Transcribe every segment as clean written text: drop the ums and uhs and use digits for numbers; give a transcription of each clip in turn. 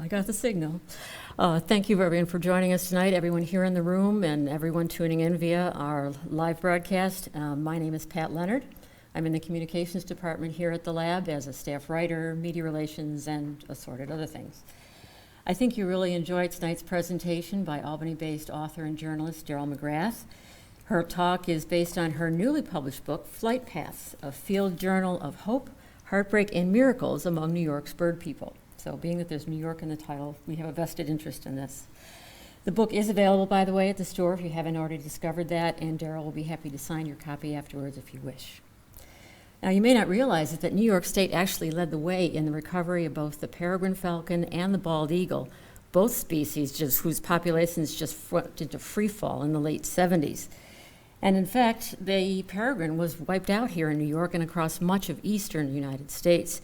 I got the signal. Thank you, everyone, for joining us tonight, everyone here in the room and everyone tuning in via our live broadcast. My name is Pat Leonard. I'm in the communications department here at the lab as a staff writer, media relations, and assorted other things. I think you really enjoyed tonight's presentation by Albany-based author and journalist Darryl McGrath. Her talk is based on her newly published book, Flight Paths, a field journal of hope, heartbreak, and miracles among New York's bird people. So being that there's New York in the title, we have a vested interest in this. The book is available, by the way, at the store if you haven't already discovered that, and Darryl will be happy to sign your copy afterwards if you wish. Now, you may not realize it, that New York State actually led the way in the recovery of both the peregrine falcon and the bald eagle, both species whose populations just went into free fall in the late 70s. And in fact, the peregrine was wiped out here in New York and across much of eastern United States.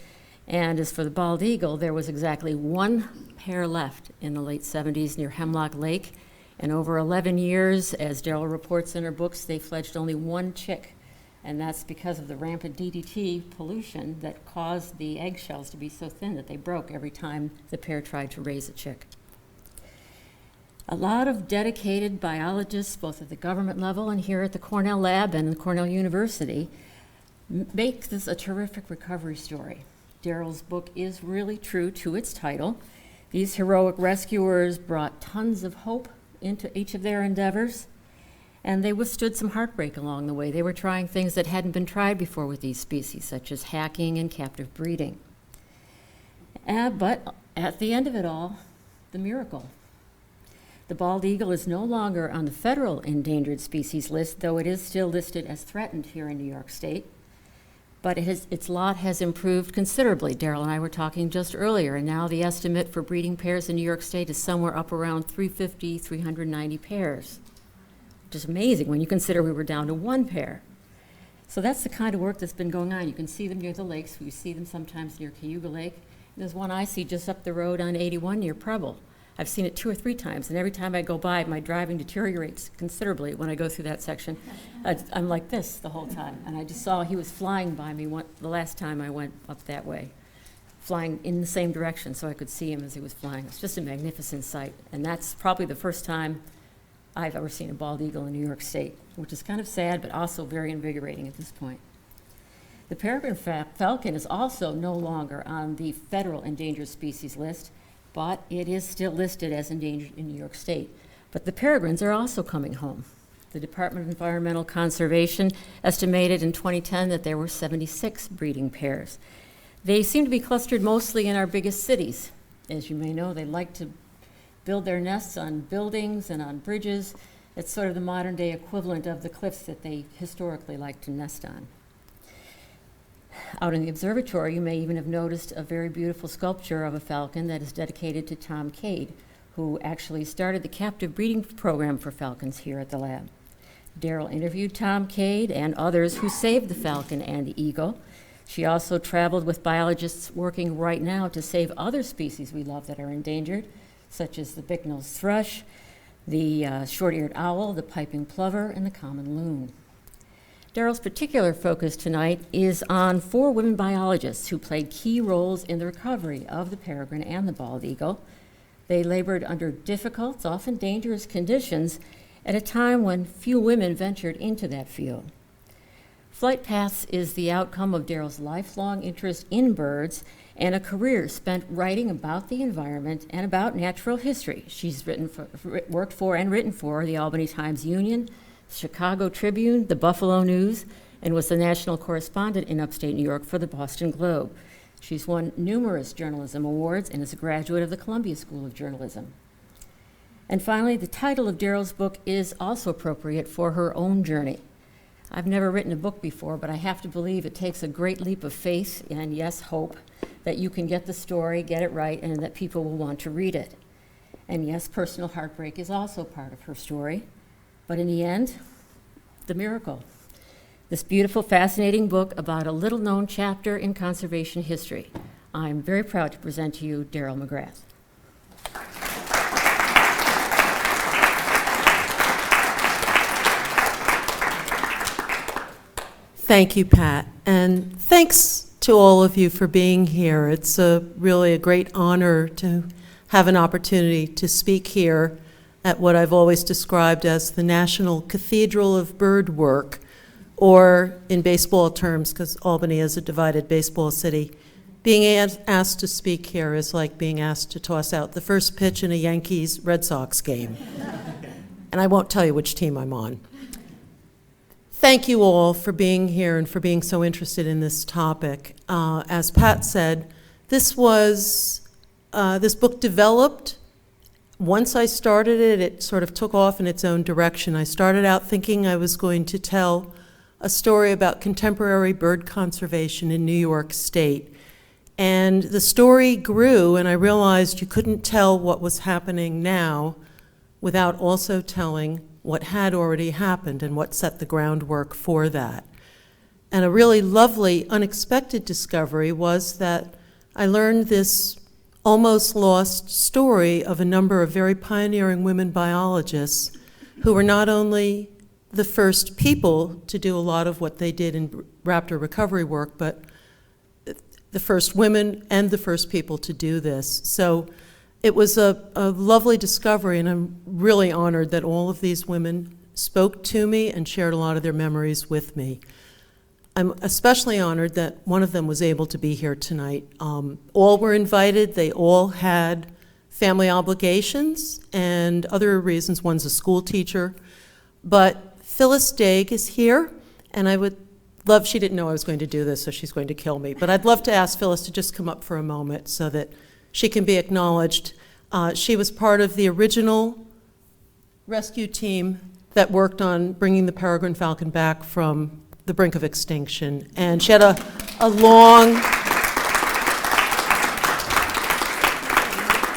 And as for the bald eagle, there was exactly one pair left in the late 70s near Hemlock Lake. And over 11 years, as Darryl reports in her books, they fledged only one chick. And that's because of the rampant DDT pollution that caused the eggshells to be so thin that they broke every time the pair tried to raise a chick. A lot of dedicated biologists, both at the government level and here at the Cornell Lab and Cornell University, make this a terrific recovery story. Darryl's book is really true to its title. These heroic rescuers brought tons of hope into each of their endeavors, and they withstood some heartbreak along the way. They were trying things that hadn't been tried before with these species, such as hacking and captive breeding. But at the end of it all, the miracle. The bald eagle is no longer on the federal endangered species list, though it is still listed as threatened here in New York State. But its lot has improved considerably. Darryl and I were talking just earlier, and now the estimate for breeding pairs in New York State is somewhere up around 350, 390 pairs. Which is amazing when you consider we were down to one pair. So that's the kind of work that's been going on. You can see them near the lakes. We see them sometimes near Cayuga Lake. And there's one I see just up the road on 81 near Preble. I've seen it 2 or 3 times, and every time I go by, my driving deteriorates considerably when I go through that section. I'm like this the whole time, and I just saw he was flying by me the last time I went up that way, flying in the same direction so I could see him as he was flying. It's just a magnificent sight, and that's probably the first time I've ever seen a bald eagle in New York State, which is kind of sad, but also very invigorating at this point. The peregrine falcon is also no longer on the federal endangered species list, but it is still listed as endangered in New York State. But the peregrines are also coming home. The Department of Environmental Conservation estimated in 2010 that there were 76 breeding pairs. They seem to be clustered mostly in our biggest cities. As you may know, they like to build their nests on buildings and on bridges. It's sort of the modern day equivalent of the cliffs that they historically like to nest on. Out in the observatory, you may even have noticed a very beautiful sculpture of a falcon that is dedicated to Tom Cade, who actually started the captive breeding program for falcons here at the lab. Darryl interviewed Tom Cade and others who saved the falcon and the eagle. She also traveled with biologists working right now to save other species we love that are endangered, such as the bicknose thrush, the short-eared owl, the piping plover, and the common loon. Darryl's particular focus tonight is on 4 women biologists who played key roles in the recovery of the peregrine and the bald eagle. They labored under difficult, often dangerous conditions at a time when few women ventured into that field. Flight Paths is the outcome of Darryl's lifelong interest in birds and a career spent writing about the environment and about natural history. She's worked for and written for the Albany Times-Union, Chicago Tribune, the Buffalo News, and was the national correspondent in upstate New York for the Boston Globe. She's won numerous journalism awards and is a graduate of the Columbia School of Journalism. And finally, the title of Darryl's book is also appropriate for her own journey. I've never written a book before, but I have to believe it takes a great leap of faith and, yes, hope that you can get the story, get it right, and that people will want to read it. And yes, personal heartbreak is also part of her story. But in the end, the miracle. This beautiful, fascinating book about a little-known chapter in conservation history. I'm very proud to present to you Darryl McGrath. Thank you, Pat, and thanks to all of you for being here. It's really a great honor to have an opportunity to speak here at what I've always described as the National Cathedral of Bird Work, or in baseball terms, because Albany is a divided baseball city, being asked to speak here is like being asked to toss out the first pitch in a Yankees-Red Sox game. And I won't tell you which team I'm on. Thank you all for being here and for being so interested in this topic. As Pat said, this book developed. Once I started it, it sort of took off in its own direction. I started out thinking I was going to tell a story about contemporary bird conservation in New York State. And the story grew, and I realized you couldn't tell what was happening now without also telling what had already happened and what set the groundwork for that. And a really lovely, unexpected discovery was that I learned this almost lost story of a number of very pioneering women biologists who were not only the first people to do a lot of what they did in Raptor recovery work, but the first women and the first people to do this. So it was a lovely discovery, and I'm really honored that all of these women spoke to me and shared a lot of their memories with me. I'm especially honored that one of them was able to be here tonight. All were invited. They all had family obligations and other reasons. One's a school teacher. But Phyllis Daig is here, and I would love, she didn't know I was going to do this, so she's going to kill me, but I'd love to ask Phyllis to just come up for a moment so that she can be acknowledged. She was part of the original rescue team that worked on bringing the Peregrine Falcon back from the brink of extinction, and she had a long...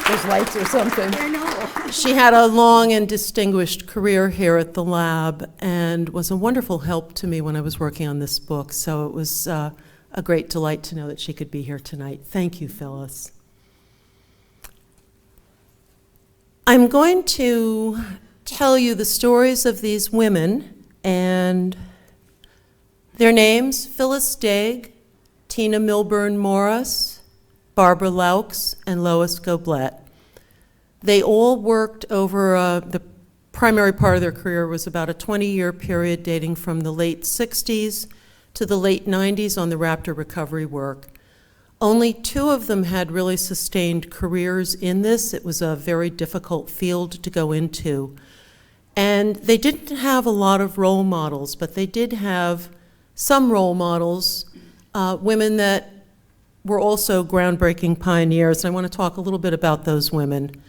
There's lights or something. I know. She had a long and distinguished career here at the lab and was a wonderful help to me when I was working on this book, so it was a great delight to know that she could be here tonight. Thank you, Phyllis. I'm going to tell you the stories of these women and their names: Phyllis Daig, Tina Milburn Morris, Barbara Laux, and Lois Goblet. They all worked over, the primary part of their career was about a 20-year period dating from the late 60s to the late 90s on the Raptor recovery work. Only two of them had really sustained careers in this. It was a very difficult field to go into. And they didn't have a lot of role models, but they did have some role models, women that were also groundbreaking pioneers. And I want to talk a little bit about those women.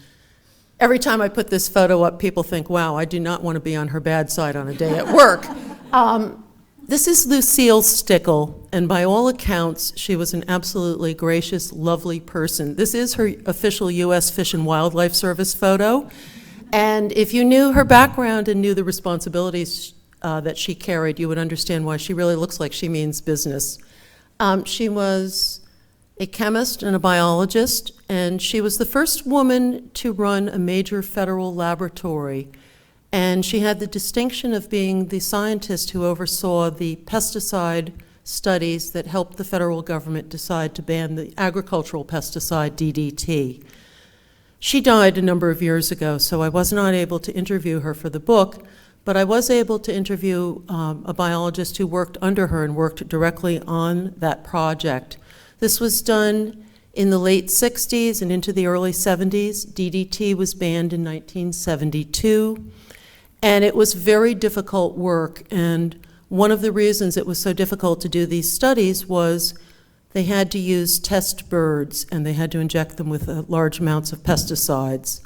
Every time I put this photo up, people think, wow, I do not want to be on her bad side on a day at work. This is Lucille Stickle, and by all accounts, she was an absolutely gracious, lovely person. This is her official U.S. Fish and Wildlife Service photo. And if you knew her background and knew the responsibilities that she carried, you would understand why she really looks like she means business. She was a chemist and a biologist, and she was the first woman to run a major federal laboratory. And she had the distinction of being the scientist who oversaw the pesticide studies that helped the federal government decide to ban the agricultural pesticide DDT. She died a number of years ago, so I was not able to interview her for the book, but I was able to interview a biologist who worked under her and worked directly on that project. This was done in the late 60s and into the early 70s. DDT was banned in 1972, and it was very difficult work. And one of the reasons it was so difficult to do these studies was they had to use test birds, and they had to inject them with large amounts of pesticides.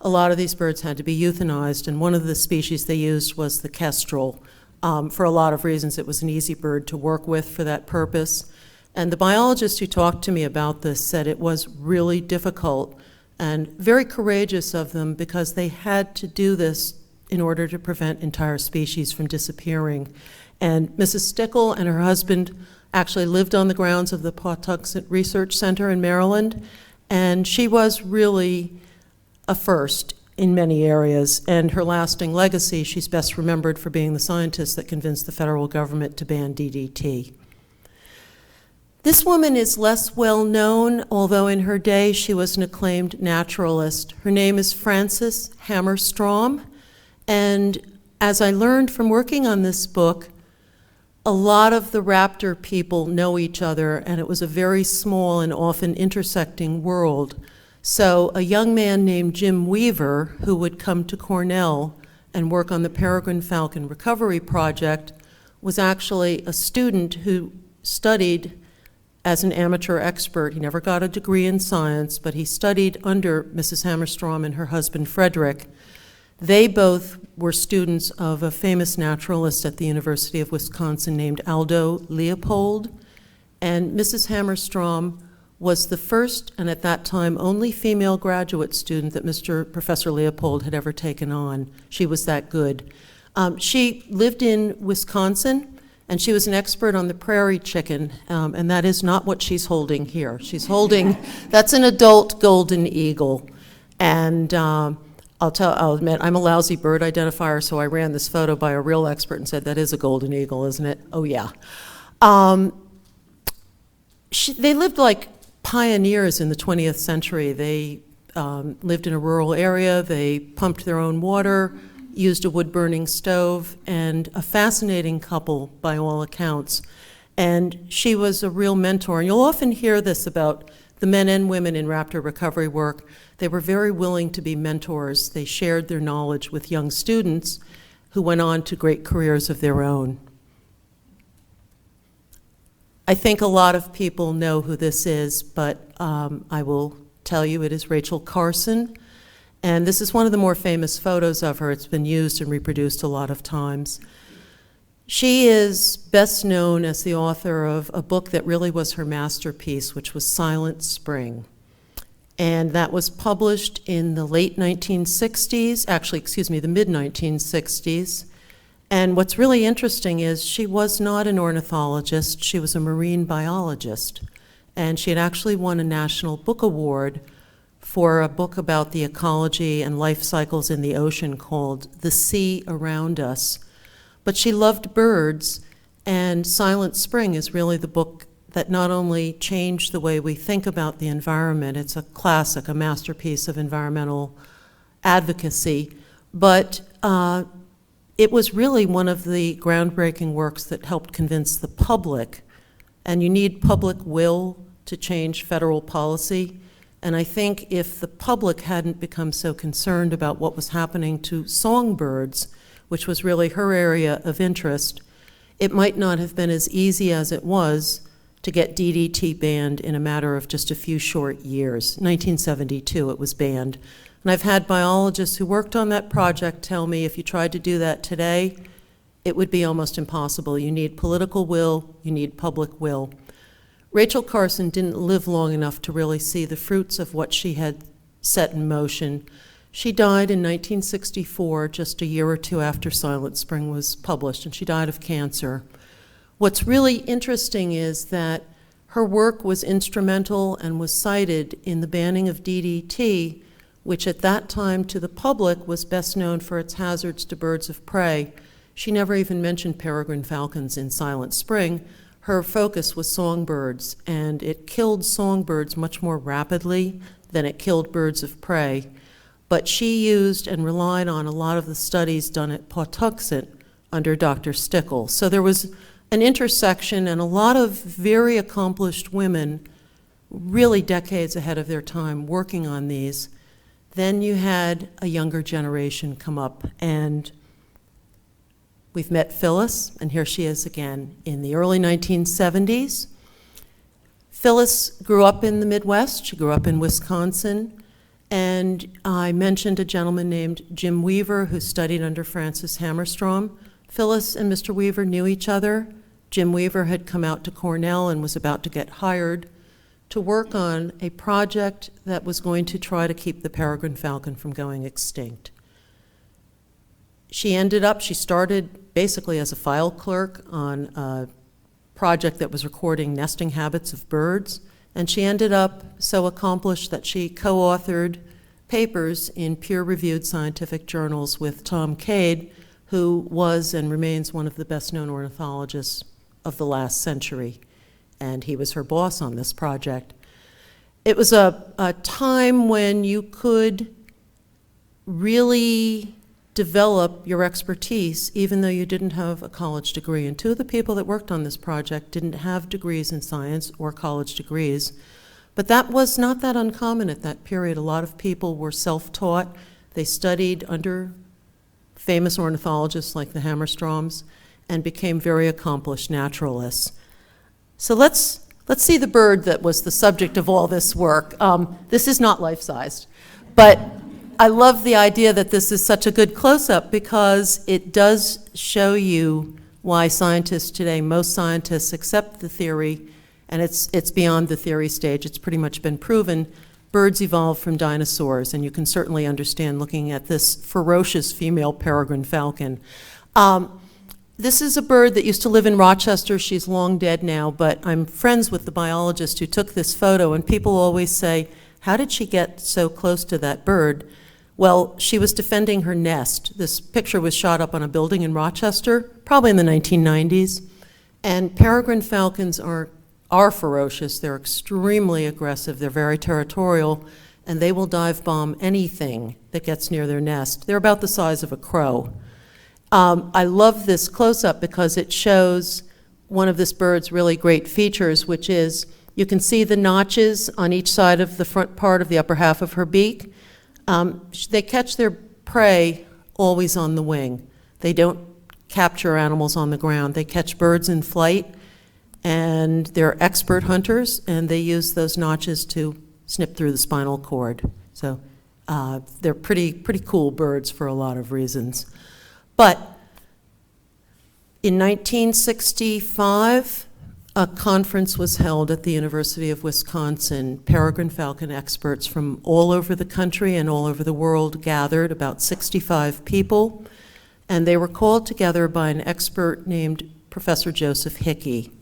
A lot of these birds had to be euthanized, and one of the species they used was the kestrel. For a lot of reasons, it was an easy bird to work with for that purpose. And the biologist who talked to me about this said it was really difficult and very courageous of them because they had to do this in order to prevent entire species from disappearing. And Mrs. Stickle and her husband actually lived on the grounds of the Pawtuxet Research Center in Maryland, and she was really a first in many areas. And her lasting legacy, she's best remembered for being the scientist that convinced the federal government to ban DDT. This woman is less well known, although in her day she was an acclaimed naturalist. Her name is Frances Hammerstrom, and as I learned from working on this book, a lot of the Raptor people know each other, and it was a very small and often intersecting world. So a young man named Jim Weaver, who would come to Cornell and work on the Peregrine Falcon recovery project, was actually a student who studied as an amateur expert. He never got a degree in science, but he studied under Mrs. Hammerstrom and her husband Frederick. They both were students of a famous naturalist at the University of Wisconsin named Aldo Leopold, and Mrs. Hammerstrom was the first and at that time only female graduate student that Professor Leopold had ever taken on. She was that good. She lived in Wisconsin, and she was an expert on the prairie chicken, and that is not what she's holding here. She's holding, that's an adult golden eagle. And I'll admit, I'm a lousy bird identifier, so I ran this photo by a real expert and said, that is a golden eagle, isn't it? Oh, yeah. They lived like pioneers in the 20th century. They lived in a rural area, they pumped their own water, used a wood-burning stove, and a fascinating couple by all accounts. And she was a real mentor. And you'll often hear this about the men and women in Raptor recovery work. They were very willing to be mentors. They shared their knowledge with young students who went on to great careers of their own. I think a lot of people know who this is, but I will tell you it is Rachel Carson. And this is one of the more famous photos of her. It's been used and reproduced a lot of times. She is best known as the author of a book that really was her masterpiece, which was Silent Spring. And that was published in the late 1960s, actually, excuse me, the mid-1960s. And what's really interesting is she was not an ornithologist, she was a marine biologist. And she had actually won a National Book Award for a book about the ecology and life cycles in the ocean called The Sea Around Us. But she loved birds, and Silent Spring is really the book that not only changed the way we think about the environment, it's a classic, a masterpiece of environmental advocacy, but it was really one of the groundbreaking works that helped convince the public, and you need public will to change federal policy. And I think if the public hadn't become so concerned about what was happening to songbirds, which was really her area of interest, it might not have been as easy as it was to get DDT banned in a matter of just a few short years. 1972 it was banned. And I've had biologists who worked on that project tell me if you tried to do that today, it would be almost impossible. You need political will, you need public will. Rachel Carson didn't live long enough to really see the fruits of what she had set in motion. She died in 1964, just a year or two after Silent Spring was published, and she died of cancer. What's really interesting is that her work was instrumental and was cited in the banning of DDT, which at that time to the public was best known for its hazards to birds of prey. She never even mentioned peregrine falcons in Silent Spring. Her focus was songbirds, and it killed songbirds much more rapidly than it killed birds of prey. But she used and relied on a lot of the studies done at Pawtuxet under Dr. Stickle. So there was an intersection and a lot of very accomplished women, really decades ahead of their time, working on these. Then you had a younger generation come up, and we've met Phyllis, and here she is again in the early 1970s. Phyllis grew up in the Midwest. She grew up in Wisconsin. And I mentioned a gentleman named Jim Weaver who studied under Frances Hammerstrom. Phyllis and Mr. Weaver knew each other. Jim Weaver had come out to Cornell and was about to get hired to work on a project that was going to try to keep the peregrine falcon from going extinct. She started basically as a file clerk on a project that was recording nesting habits of birds, and she ended up so accomplished that she co-authored papers in peer-reviewed scientific journals with Tom Cade, who was and remains one of the best-known ornithologists of the last century. and he was her boss on this project. It was a time when you could really develop your expertise even though you didn't have a college degree. And two of the people that worked on this project didn't have degrees in science or college degrees. But that was not that uncommon at that period. A lot of people were self-taught. They studied under famous ornithologists like the Hammerstroms and became very accomplished naturalists. So let's see the bird that was the subject of all this work. This is not life-sized, but I love the idea that this is such a good close-up because it does show you why scientists today, most scientists accept the theory, and it's beyond the theory stage. It's pretty much been proven. Birds evolved from dinosaurs, and you can certainly understand looking at this ferocious female peregrine falcon. This is a bird that used to live in Rochester. She's long dead now, but I'm friends with the biologist who took this photo, and people always say, how did she get so close to that bird? Well, she was defending her nest. This picture was shot up on a building in Rochester, probably in the 1990s, and peregrine falcons are ferocious. They're extremely aggressive. They're very territorial, and they will dive bomb anything that gets near their nest. They're about the size of a crow. I love this close-up because it shows one of this bird's really great features, which is you can see the notches on each side of the front part of the upper half of her beak. They catch their prey always on the wing. They don't capture animals on the ground. They catch birds in flight, and they're expert hunters, and they use those notches to snip through the spinal cord. So they're pretty cool birds for a lot of reasons. But in 1965, a conference was held at the University of Wisconsin. Peregrine falcon experts from all over the country and all over the world gathered, about 65 people, and they were called together by an expert named Professor Joseph Hickey.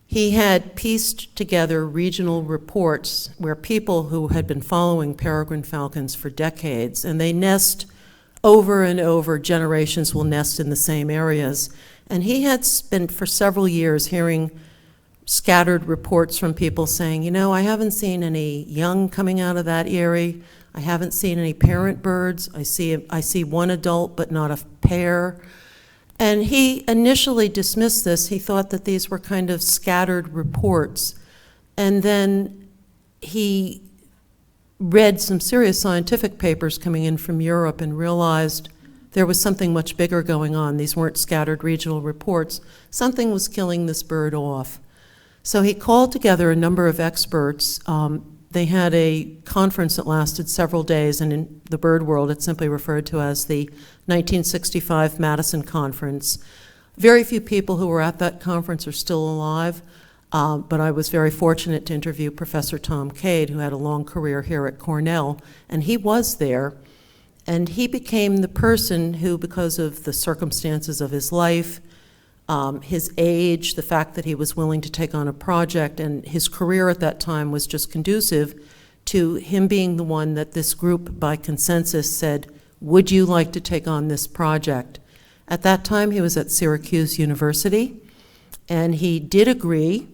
He had pieced together regional reports where people who had been following peregrine falcons for decades, and they nest over and over, generations will nest in the same areas. And he had spent for several years hearing scattered reports from people saying, you know, I haven't seen any young coming out of that eyrie. I haven't seen any parent birds. I see one adult, but not a pair. And he initially dismissed this. He thought that these were kind of scattered reports. And then he read some serious scientific papers coming in from Europe and realized there was something much bigger going on. These weren't scattered regional reports. Something was killing this bird off. So he called together a number of experts. They had a conference that lasted several days, and in the bird world it's simply referred to as the 1965 Madison Conference. Very few people who were at that conference are still alive. But I was very fortunate to interview Professor Tom Cade, who had a long career here at Cornell, and he was there. And he became the person who, because of the circumstances of his life, his age, the fact that he was willing to take on a project, and his career at that time was just conducive to him being the one that this group, by consensus, said, would you like to take on this project? At that time, he was at Syracuse University, and he did agree.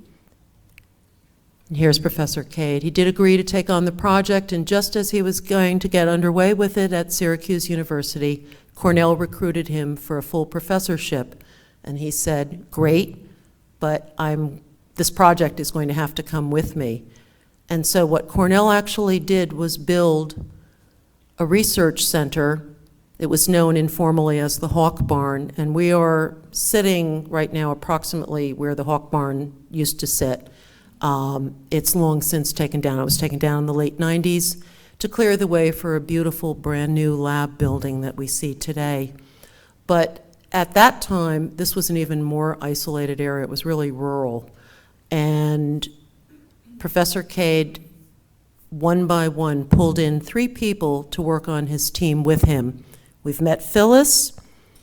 And here's Professor Cade. He did agree to take on the project, and just as he was going to get underway with it at Syracuse University, Cornell recruited him for a full professorship. And he said, great, but this project is going to have to come with me. And so what Cornell actually did was build a research center. It was known informally as the Hawk Barn, and we are sitting right now approximately where the Hawk Barn used to sit. It's long since taken down. It was taken down in the late 90s to clear the way for a beautiful brand new lab building that we see today. But at that time, this was an even more isolated area. It was really rural. And Professor Cade, one by one, pulled in 3 people to work on his team with him. We've met Phyllis.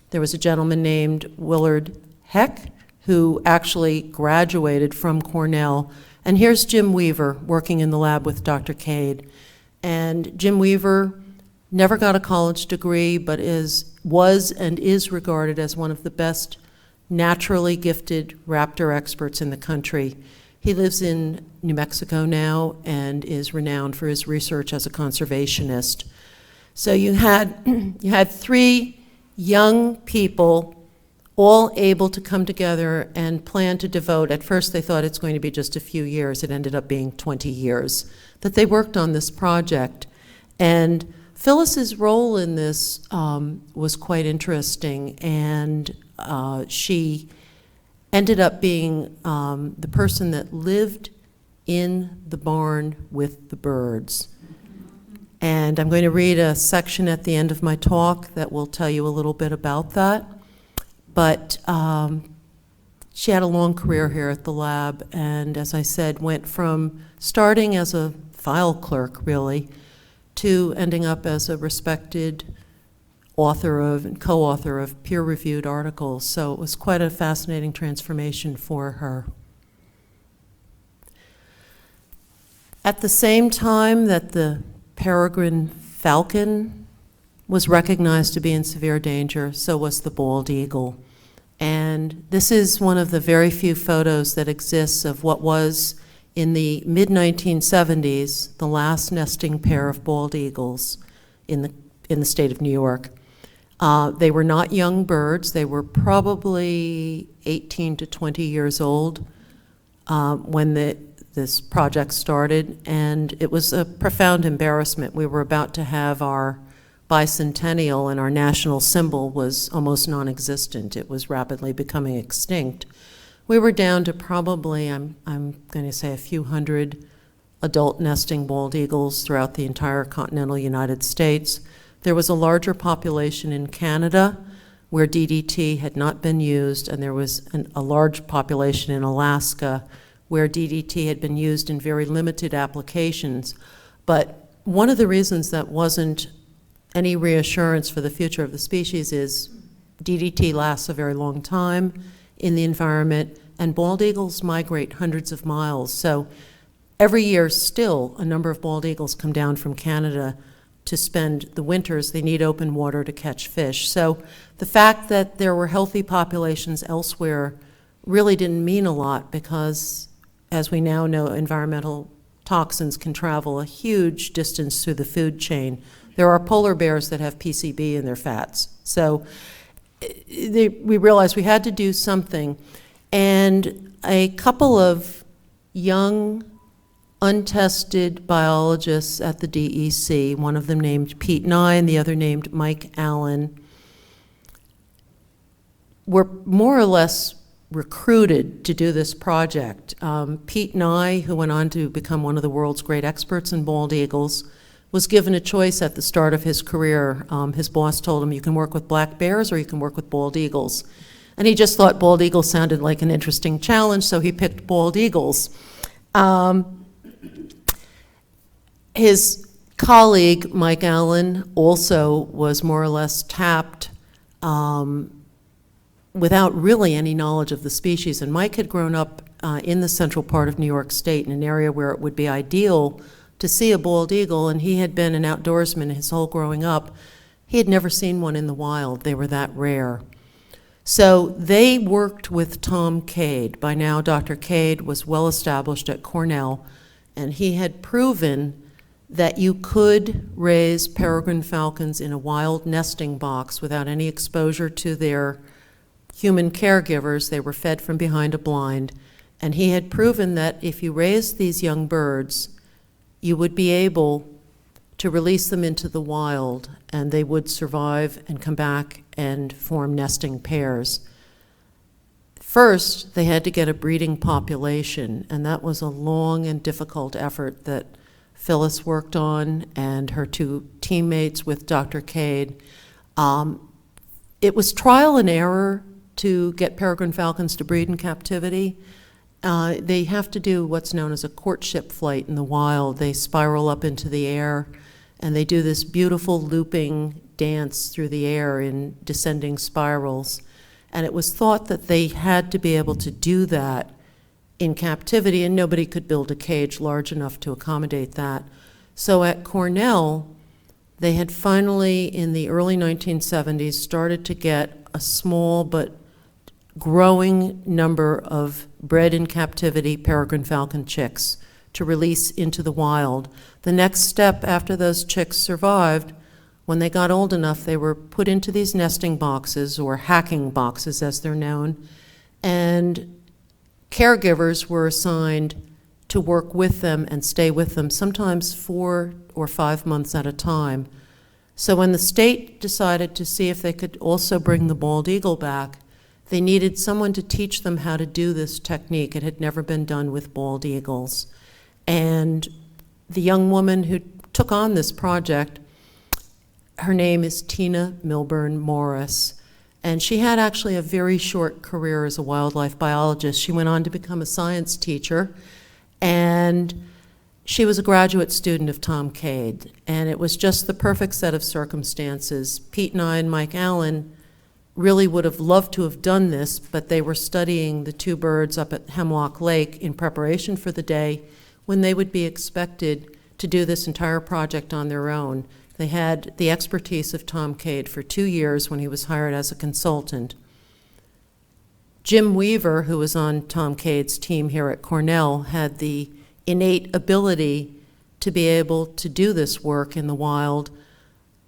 There was a gentleman named Willard Heck, who actually graduated from Cornell. And here's Jim Weaver working in the lab with Dr. Cade. And Jim Weaver never got a college degree, but was and is regarded as one of the best naturally gifted raptor experts in the country. He lives in New Mexico now and is renowned for his research as a conservationist. So you had three young people all able to come together and plan to devote. At first they thought it's going to be just a few years. It ended up being 20 years that they worked on this project. And Phyllis's role in this was quite interesting, and she ended up being the person that lived in the barn with the birds. And I'm going to read a section at the end of my talk that will tell you a little bit about that. But she had a long career here at the lab, and as I said, went from starting as a file clerk, really, to ending up as a respected author of and co-author of peer-reviewed articles. So it was quite a fascinating transformation for her. At the same time that the Peregrine Falcon was recognized to be in severe danger, so was the bald eagle. And this is one of the very few photos that exists of what was, in the mid-1970s, the last nesting pair of bald eagles in the state of New York. They were not young birds. They were probably 18 to 20 years old when this project started, and it was a profound embarrassment. We were about to have our bicentennial, and our national symbol was almost non-existent. It was rapidly becoming extinct. We were down to probably, I'm going to say, a few hundred adult nesting bald eagles throughout the entire continental United States. There was a larger population in Canada where DDT had not been used, and there was a large population in Alaska where DDT had been used in very limited applications. But one of the reasons that wasn't any reassurance for the future of the species is DDT lasts a very long time in the environment, and bald eagles migrate hundreds of miles. So every year still, a number of bald eagles come down from Canada to spend the winters. They need open water to catch fish. So the fact that there were healthy populations elsewhere really didn't mean a lot, because, as we now know, environmental toxins can travel a huge distance through the food chain. There are polar bears that have PCB in their fats. So we realized we had to do something. And a couple of young, untested biologists at the DEC, one of them named Pete Nye and the other named Mike Allen, were more or less recruited to do this project. Pete Nye, who went on to become one of the world's great experts in bald eagles, was given a choice at the start of his career. His boss told him, you can work with black bears or you can work with bald eagles. And he just thought bald eagles sounded like an interesting challenge, so he picked bald eagles. His colleague, Mike Allen, also was more or less tapped without really any knowledge of the species. And Mike had grown up in the central part of New York State, in an area where it would be ideal to see a bald eagle, and he had been an outdoorsman his whole growing up. He had never seen one in the wild. They were that rare. So they worked with Tom Cade. By now, Dr. Cade was well established at Cornell, and he had proven that you could raise peregrine falcons in a wild nesting box without any exposure to their human caregivers. They were fed from behind a blind. And he had proven that if you raised these young birds, you would be able to release them into the wild, and they would survive and come back and form nesting pairs. First, they had to get a breeding population, and that was a long and difficult effort that Phyllis worked on, and her two teammates with Dr. Cade. It was trial and error to get peregrine falcons to breed in captivity. They have to do what's known as a courtship flight in the wild. They spiral up into the air, and they do this beautiful looping dance through the air in descending spirals. And it was thought that they had to be able to do that in captivity, and nobody could build a cage large enough to accommodate that. So at Cornell, they had finally, in the early 1970s, started to get a small but growing number of bred in captivity peregrine falcon chicks to release into the wild. The next step after those chicks survived, when they got old enough, they were put into these nesting boxes, or hacking boxes as they're known, and caregivers were assigned to work with them and stay with them, sometimes 4 or 5 months at a time. So when the state decided to see if they could also bring the bald eagle back, they needed someone to teach them how to do this technique. It had never been done with bald eagles. And the young woman who took on this project, her name is Tina Milburn Morris. And she had actually a very short career as a wildlife biologist. She went on to become a science teacher, and she was a graduate student of Tom Cade. And it was just the perfect set of circumstances. Pete and I and Mike Allen really would have loved to have done this, but they were studying the 2 birds up at Hemlock Lake in preparation for the day when they would be expected to do this entire project on their own. They had the expertise of Tom Cade for 2 years when he was hired as a consultant. Jim Weaver, who was on Tom Cade's team here at Cornell, had the innate ability to be able to do this work in the wild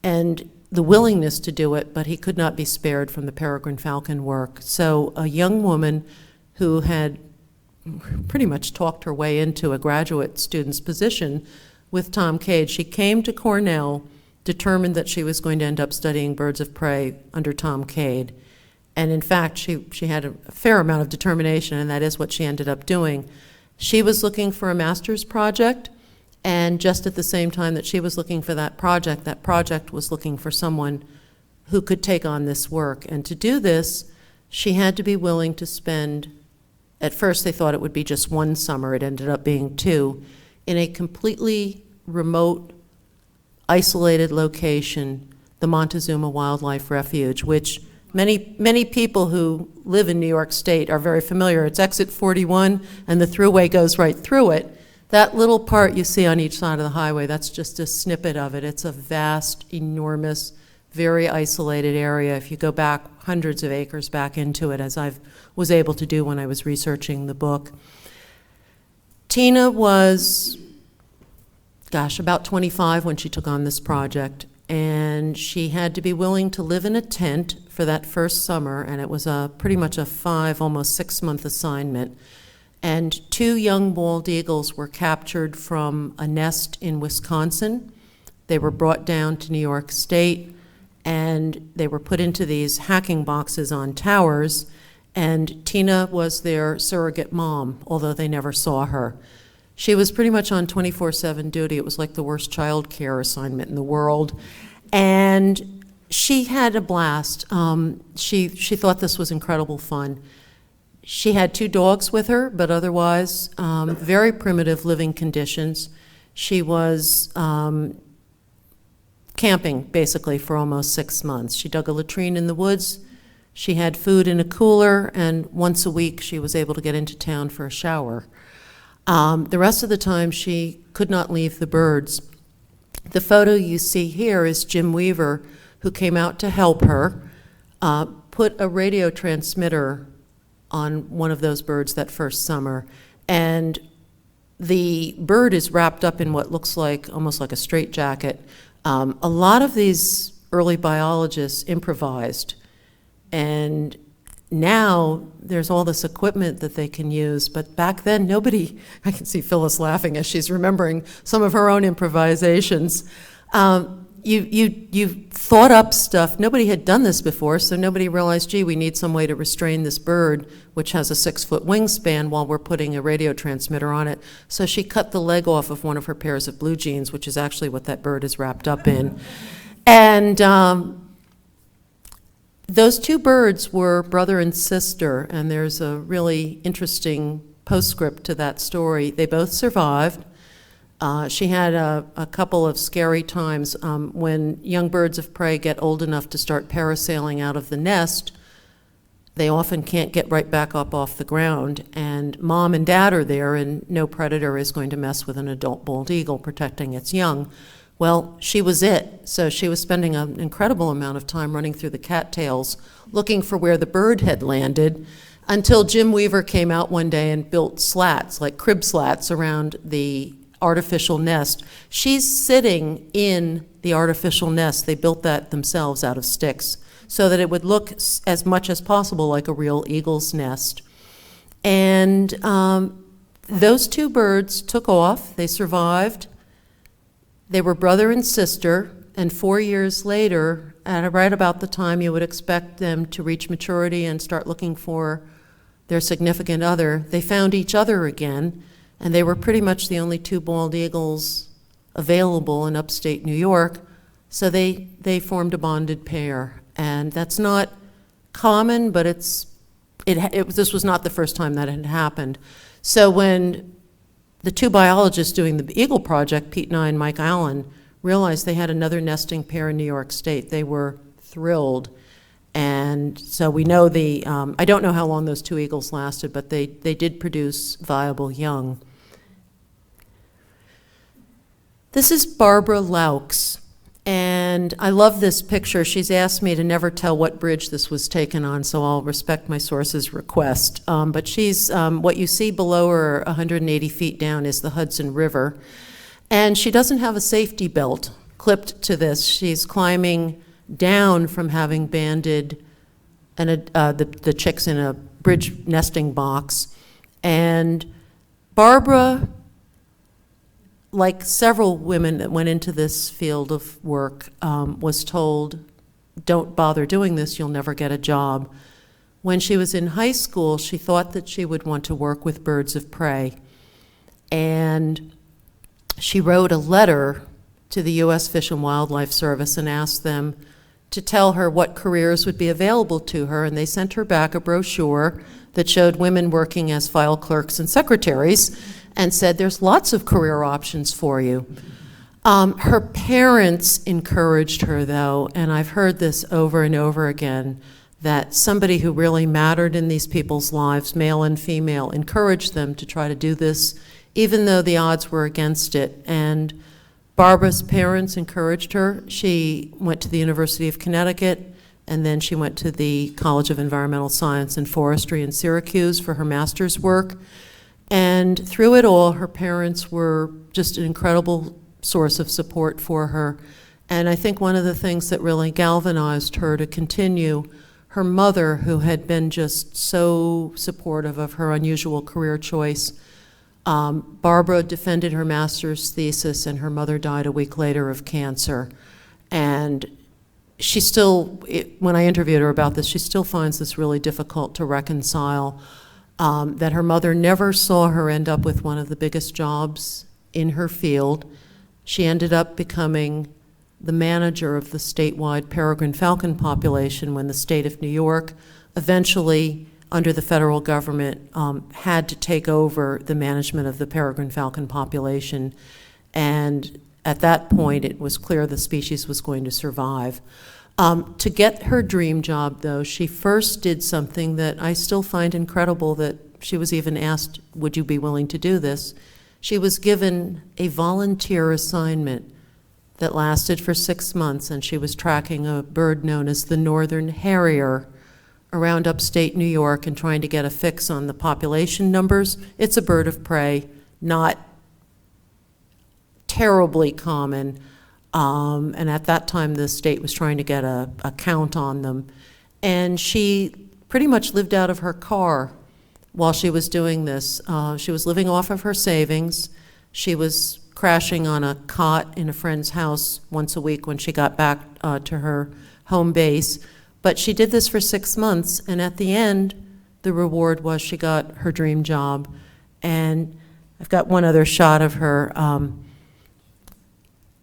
and the willingness to do it, but he could not be spared from the peregrine falcon work. So a young woman who had pretty much talked her way into a graduate student's position with Tom Cade, she came to Cornell determined that she was going to end up studying birds of prey under Tom Cade. And in fact, she had a fair amount of determination, and that is what she ended up doing. She was looking for a master's project, and just at the same time that she was looking for that project was looking for someone who could take on this work. And to do this, she had to be willing to spend, at first they thought it would be just 1 summer, it ended up being 2, in a completely remote, isolated location, the Montezuma Wildlife Refuge, which many people who live in New York State are very familiar. It's exit 41, and the thruway goes right through it. That little part you see on each side of the highway, that's just a snippet of it. It's a vast, enormous, very isolated area. If you go back hundreds of acres back into it, as I was able to do when I was researching the book. Tina was, about 25 when she took on this project, and she had to be willing to live in a tent for that first summer, and it was pretty much a 5, almost 6-month assignment. And 2 young bald eagles were captured from a nest in Wisconsin. They were brought down to New York State, and they were put into these hacking boxes on towers, and Tina was their surrogate mom, although they never saw her. She was pretty much on 24/7 duty. It was like the worst child care assignment in the world. And she had a blast. She thought this was incredible fun. She had 2 dogs with her, but otherwise very primitive living conditions. She was camping basically for almost 6 months. She dug a latrine in the woods. She had food in a cooler, and once a week she was able to get into town for a shower. The rest of the time she could not leave the birds. The photo you see here is Jim Weaver, who came out to help her, put a radio transmitter on one of those birds that first summer, and the bird is wrapped up in what looks like almost like a straitjacket. A lot of these early biologists improvised, and now there's all this equipment that they can use, but back then nobody, I can see Phyllis laughing as she's remembering some of her own improvisations. You thought up stuff. Nobody had done this before, so nobody realized, gee, we need some way to restrain this bird, which has a 6-foot wingspan, while we're putting a radio transmitter on it. So she cut the leg off of one of her pairs of blue jeans, which is actually what that bird is wrapped up in. And those 2 birds were brother and sister, and there's a really interesting postscript to that story. They both survived. She had a couple of scary times when young birds of prey get old enough to start parasailing out of the nest. They often can't get right back up off the ground, and mom and dad are there, and no predator is going to mess with an adult bald eagle protecting its young. Well, she was it. So she was spending an incredible amount of time running through the cattails, looking for where the bird had landed, until Jim Weaver came out one day and built slats, like crib slats, around the artificial nest. She's sitting in the artificial nest. They built that themselves out of sticks so that it would look as much as possible like a real eagle's nest. And those two birds took off. They survived. They were brother and sister, and 4 years later, at right about the time you would expect them to reach maturity and start looking for their significant other, they found each other again, and they were pretty much the only two bald eagles available in upstate New York, so they formed a bonded pair. And that's not common, but this was not the first time that had happened. So when the two biologists doing the Eagle Project, Pete Nye and Mike Allen, realized they had another nesting pair in New York State, they were thrilled. And so we know I don't know how long those two eagles lasted, but they did produce viable young. This is Barbara Laux, and I love this picture. She's asked me to never tell what bridge this was taken on, so I'll respect my source's request. But she's, what you see below her 180 feet down is the Hudson River, and she doesn't have a safety belt clipped to this. She's climbing down from having banded the chicks in a bridge nesting box. And Barbara, like several women that went into this field of work, was told, don't bother doing this, you'll never get a job. When she was in high school, she thought that she would want to work with birds of prey. And she wrote a letter to the U.S. Fish and Wildlife Service and asked them to tell her what careers would be available to her, and they sent her back a brochure that showed women working as file clerks and secretaries and said, there's lots of career options for you. Her parents encouraged her, though, and I've heard this over and over again, that somebody who really mattered in these people's lives, male and female, encouraged them to try to do this, even though the odds were against it. And Barbara's parents encouraged her. She went to the University of Connecticut, and then she went to the College of Environmental Science and Forestry in Syracuse for her master's work. And through it all, her parents were just an incredible source of support for her. And I think one of the things that really galvanized her to continue, her mother, who had been just so supportive of her unusual career choice, Barbara defended her master's thesis, and her mother died a week later of cancer. And she still, when I interviewed her about this, she still finds this really difficult to reconcile, that her mother never saw her end up with one of the biggest jobs in her field. She ended up becoming the manager of the statewide peregrine falcon population when the state of New York eventually, under the federal government, had to take over the management of the peregrine falcon population. And at that point, it was clear the species was going to survive. To get her dream job, though, she first did something that I still find incredible, that she was even asked, would you be willing to do this? She was given a volunteer assignment that lasted for 6 months, and she was tracking a bird known as the northern harrier around upstate New York and trying to get a fix on the population numbers. It's a bird of prey, not terribly common, and at that time the state was trying to get a count on them. And she pretty much lived out of her car while she was doing this. She was living off of her savings. She was crashing on a cot in a friend's house once a week when she got back to her home base. But she did this for 6 months, and at the end, the reward was she got her dream job. And I've got one other shot of her.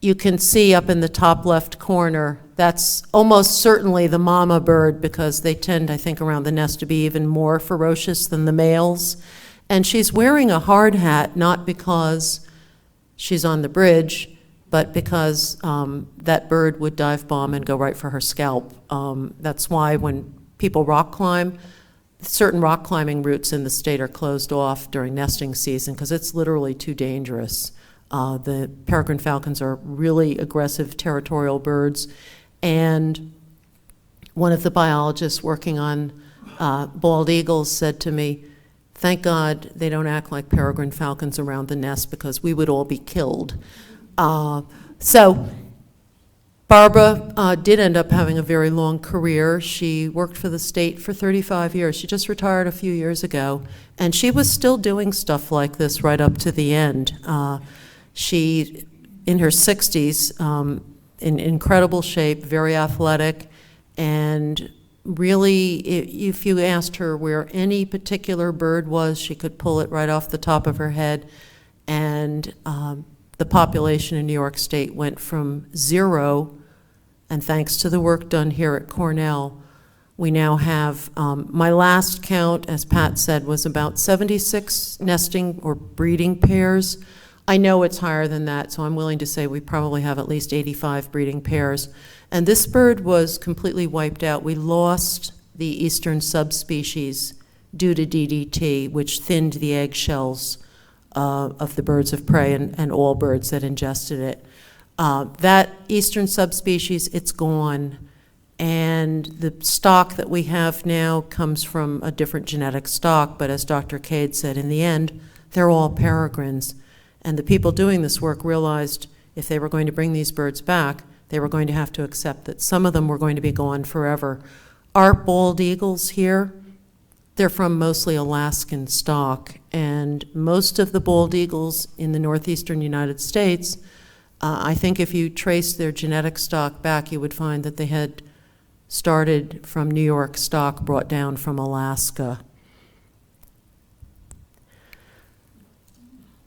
You can see up in the top left corner, that's almost certainly the mama bird, because they tend, I think, around the nest to be even more ferocious than the males. And she's wearing a hard hat, not because she's on the bridge, but because that bird would dive bomb and go right for her scalp. That's why when people rock climb, certain rock climbing routes in the state are closed off during nesting season, because it's literally too dangerous. The peregrine falcons are really aggressive territorial birds, and one of the biologists working on bald eagles said to me, "Thank God they don't act like peregrine falcons around the nest, because we would all be killed." So Barbara did end up having a very long career. She worked for the state for 35 years. She just retired a few years ago, and she was still doing stuff like this right up to the end. She, in her 60s, in incredible shape, very athletic, and really, if you asked her where any particular bird was, she could pull it right off the top of her head. And the population in New York State went from 0, and thanks to the work done here at Cornell, we now have, my last count, as Pat said, was about 76 nesting or breeding pairs. I know it's higher than that, so I'm willing to say we probably have at least 85 breeding pairs. And this bird was completely wiped out. We lost the eastern subspecies due to DDT, which thinned the eggshells of the birds of prey and all birds that ingested it. That eastern subspecies, it's gone. And the stock that we have now comes from a different genetic stock, but as Dr. Cade said, in the end, they're all peregrines. And the people doing this work realized if they were going to bring these birds back, they were going to have to accept that some of them were going to be gone forever. Our bald eagles here, they're from mostly Alaskan stock, and most of the bald eagles in the northeastern United States, I think if you trace their genetic stock back, you would find that they had started from New York stock brought down from Alaska.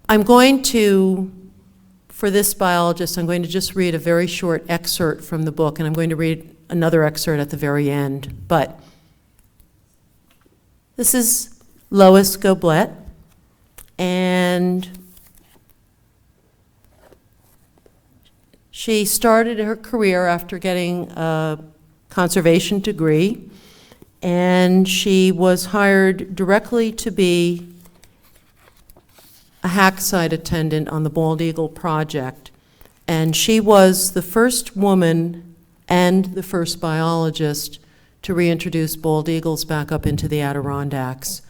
I'm going to, for this biologist, I'm going to just read a very short excerpt from the book, and I'm going to read another excerpt at the very end. But this is Lois Goblet, and she started her career after getting a conservation degree, and she was hired directly to be a hack site attendant on the Bald Eagle Project. And she was the first woman and the first biologist to reintroduce bald eagles back up into the Adirondacks.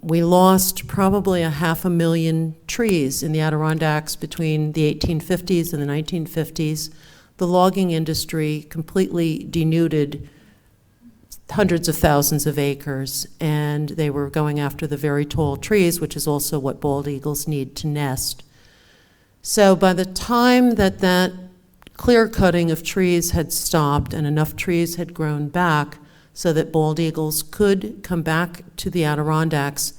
We lost probably 500,000 trees in the Adirondacks between the 1850s and the 1950s. The logging industry completely denuded hundreds of thousands of acres, and they were going after the very tall trees, which is also what bald eagles need to nest. So by the time that that clear cutting of trees had stopped and enough trees had grown back so that bald eagles could come back to the Adirondacks,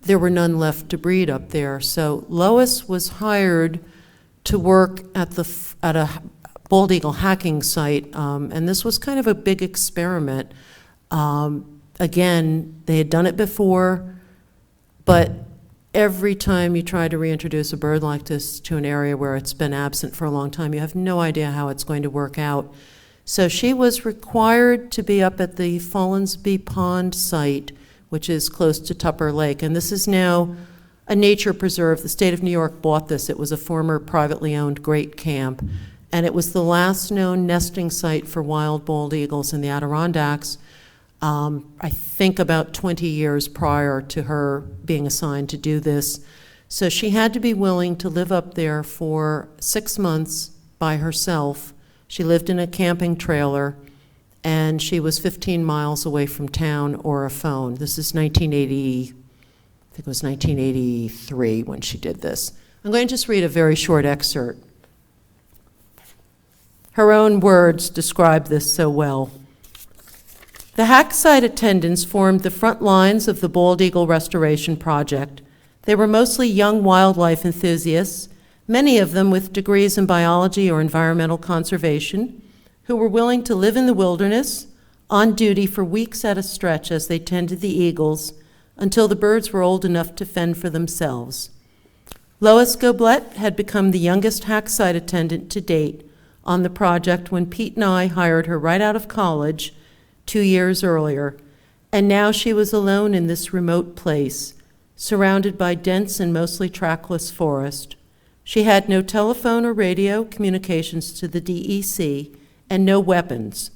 there were none left to breed up there. So Lois was hired to work at a bald eagle hacking site, and this was kind of a big experiment. Again, they had done it before, but every time you try to reintroduce a bird like this to an area where it's been absent for a long time, you have no idea how it's going to work out. So she was required to be up at the Follansbee Pond site, which is close to Tupper Lake, and this is now a nature preserve. The state of New York bought this. It was a former privately owned great camp, and it was the last known nesting site for wild bald eagles in the Adirondacks. I think about 20 years prior to her being assigned to do this. So she had to be willing to live up there for 6 months by herself. She lived in a camping trailer, and she was 15 miles away from town or a phone. This is 1980, I think it was 1983 when she did this. I'm going to just read a very short excerpt. Her own words describe this so well. The hack site attendants formed the front lines of the bald eagle restoration project. They were mostly young wildlife enthusiasts, many of them with degrees in biology or environmental conservation, who were willing to live in the wilderness, on duty for weeks at a stretch as they tended the eagles until the birds were old enough to fend for themselves. Lois Goblet had become the youngest hack site attendant to date on the project when Pete and I hired her right out of college 2 years earlier, and now she was alone in this remote place, surrounded by dense and mostly trackless forest. She had no telephone or radio communications to the DEC and no weapons.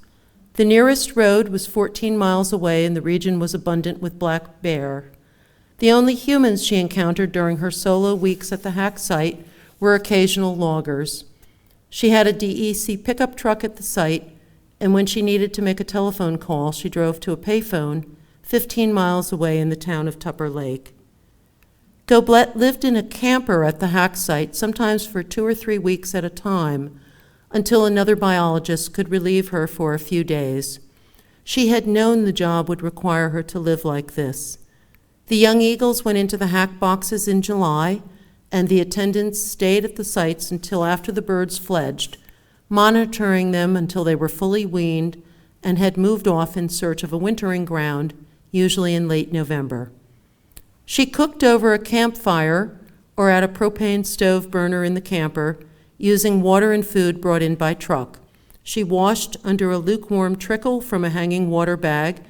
The nearest road was 14 miles away, and the region was abundant with black bear. The only humans she encountered during her solo weeks at the hack site were occasional loggers. She had a DEC pickup truck at the site, and when she needed to make a telephone call, she drove to a payphone 15 miles away in the town of Tupper Lake. Goblette lived in a camper at the hack site, sometimes for 2 or 3 weeks at a time, until another biologist could relieve her for a few days. She had known the job would require her to live like this. The young eagles went into the hack boxes in July, and the attendants stayed at the sites until after the birds fledged, monitoring them until they were fully weaned and had moved off in search of a wintering ground, usually in late November. She cooked over a campfire or at a propane stove burner in the camper, using water and food brought in by truck. She washed under a lukewarm trickle from a hanging water bag,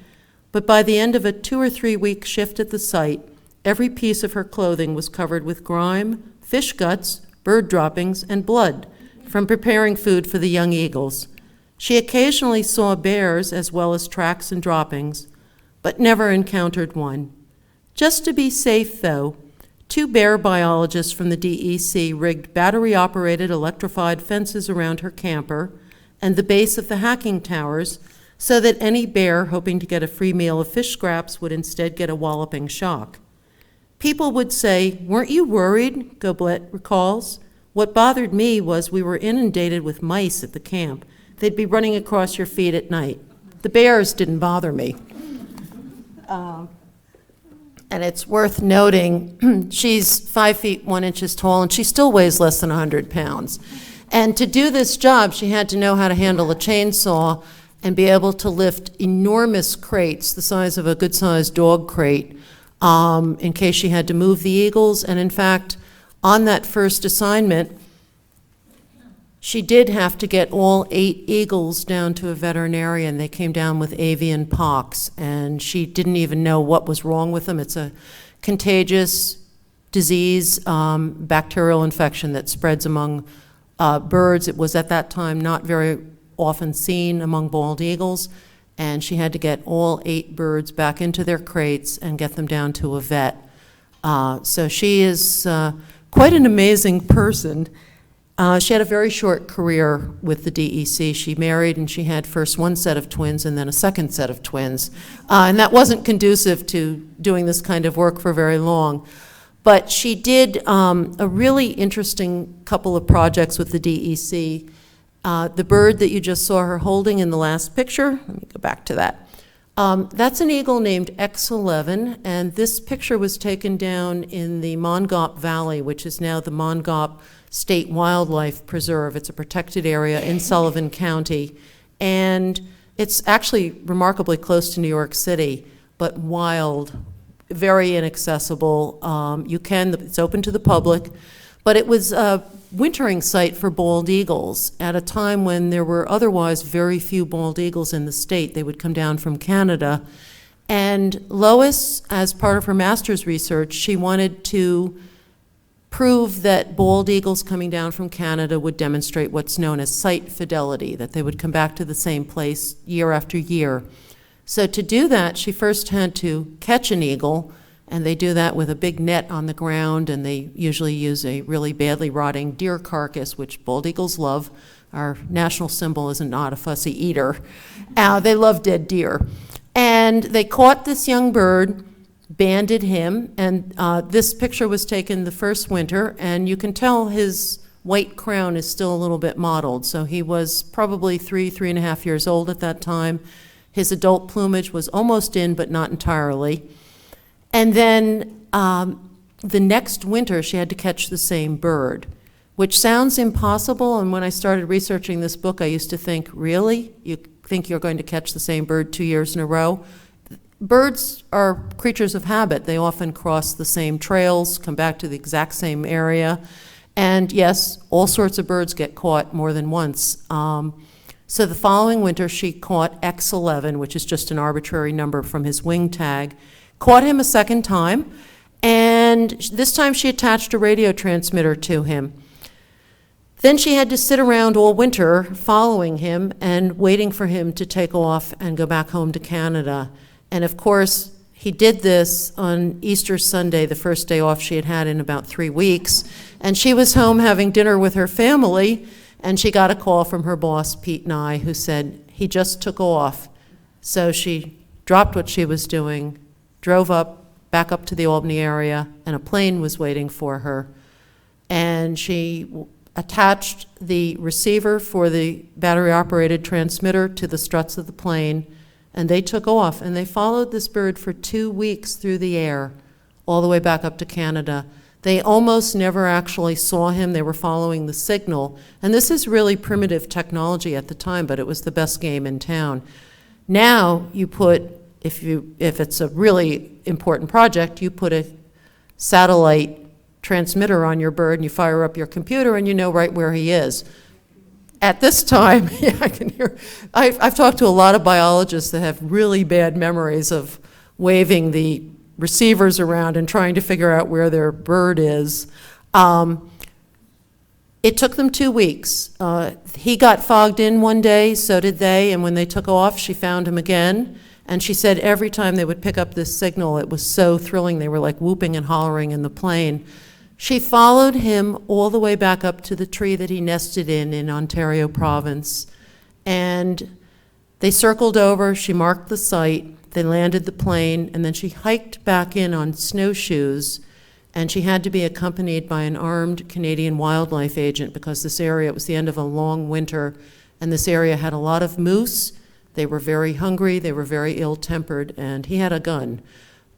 but by the end of a 2 or 3 week shift at the site, every piece of her clothing was covered with grime, fish guts, bird droppings, and blood from preparing food for the young eagles. She occasionally saw bears as well as tracks and droppings, but never encountered one. Just to be safe, though, 2 bear biologists from the DEC rigged battery-operated electrified fences around her camper and the base of the hacking towers so that any bear hoping to get a free meal of fish scraps would instead get a walloping shock. People would say, "Weren't you worried?" Goblette recalls. "What bothered me was we were inundated with mice at the camp. They'd be running across your feet at night. The bears didn't bother me." And it's worth noting, she's 5 feet 1 inches tall, and she still weighs less than 100 pounds. And to do this job, she had to know how to handle a chainsaw and be able to lift enormous crates, the size of a good-sized dog crate, in case she had to move the eagles. And in fact, on that first assignment, she did have to get all 8 eagles down to a veterinarian. They came down with avian pox, and she didn't even know what was wrong with them. It's a contagious disease, bacterial infection that spreads among birds. It was at that time not very often seen among bald eagles, and she had to get all 8 birds back into their crates and get them down to a vet. So she is quite an amazing person. She had a very short career with the DEC. She married and she had first one set of twins and then a second set of twins. And that wasn't conducive to doing this kind of work for very long. But she did a really interesting couple of projects with the DEC. The bird that you just saw her holding in the last picture, let me go back to that. That's an eagle named X11, and this picture was taken down in the Mongop Valley, which is now the Mongop State Wildlife Preserve. It's a protected area in Sullivan County, and it's actually remarkably close to New York City, but wild, very inaccessible. It's open to the public, but it was a wintering site for bald eagles at a time when there were otherwise very few bald eagles in the state. They would come down from Canada. And Lois, as part of her master's research, she wanted to prove that bald eagles coming down from Canada would demonstrate what's known as site fidelity, that they would come back to the same place year after year. So to do that, she first had to catch an eagle, and they do that with a big net on the ground, and they usually use a really badly rotting deer carcass, which bald eagles love. Our national symbol is not a fussy eater. They love dead deer. And they caught this young bird, banded him, and this picture was taken the first winter, and you can tell his white crown is still a little bit mottled. So he was probably 3.5 years old at that time. His adult plumage was almost in, but not entirely. And then the next winter, she had to catch the same bird, which sounds impossible. And when I started researching this book, I used to think, really? You think you're going to catch the same bird 2 years in a row? Birds are creatures of habit. They often cross the same trails, come back to the exact same area. And yes, all sorts of birds get caught more than once. So the following winter, she caught X11, which is just an arbitrary number from his wing tag, caught him a second time, and this time she attached a radio transmitter to him. Then she had to sit around all winter following him and waiting for him to take off and go back home to Canada. And of course, he did this on Easter Sunday, the first day off she had had in about 3 weeks. And she was home having dinner with her family, and she got a call from her boss, Pete and I, who said, he just took off. So she dropped what she was doing, drove back up to the Albany area, and a plane was waiting for her. And she attached the receiver for the battery-operated transmitter to the struts of the plane, and they took off. And they followed this bird for 2 weeks through the air, all the way back up to Canada. They almost never actually saw him. They were following the signal. And this is really primitive technology at the time, but it was the best game in town. Now you put, if it's a really important project, you put a satellite transmitter on your bird and you fire up your computer and you know right where he is. At this time, yeah, I can hear, I've talked to a lot of biologists that have really bad memories of waving the receivers around and trying to figure out where their bird is. It took them 2 weeks. He got fogged in one day, so did they, and when they took off, she found him again. And she said every time they would pick up this signal, it was so thrilling. They were like whooping and hollering in the plane. She followed him all the way back up to the tree that he nested in Ontario province. And they circled over, she marked the site, they landed the plane, and then she hiked back in on snowshoes, and she had to be accompanied by an armed Canadian wildlife agent because this area, it was the end of a long winter, and this area had a lot of moose. They were very hungry, they were very ill-tempered, and he had a gun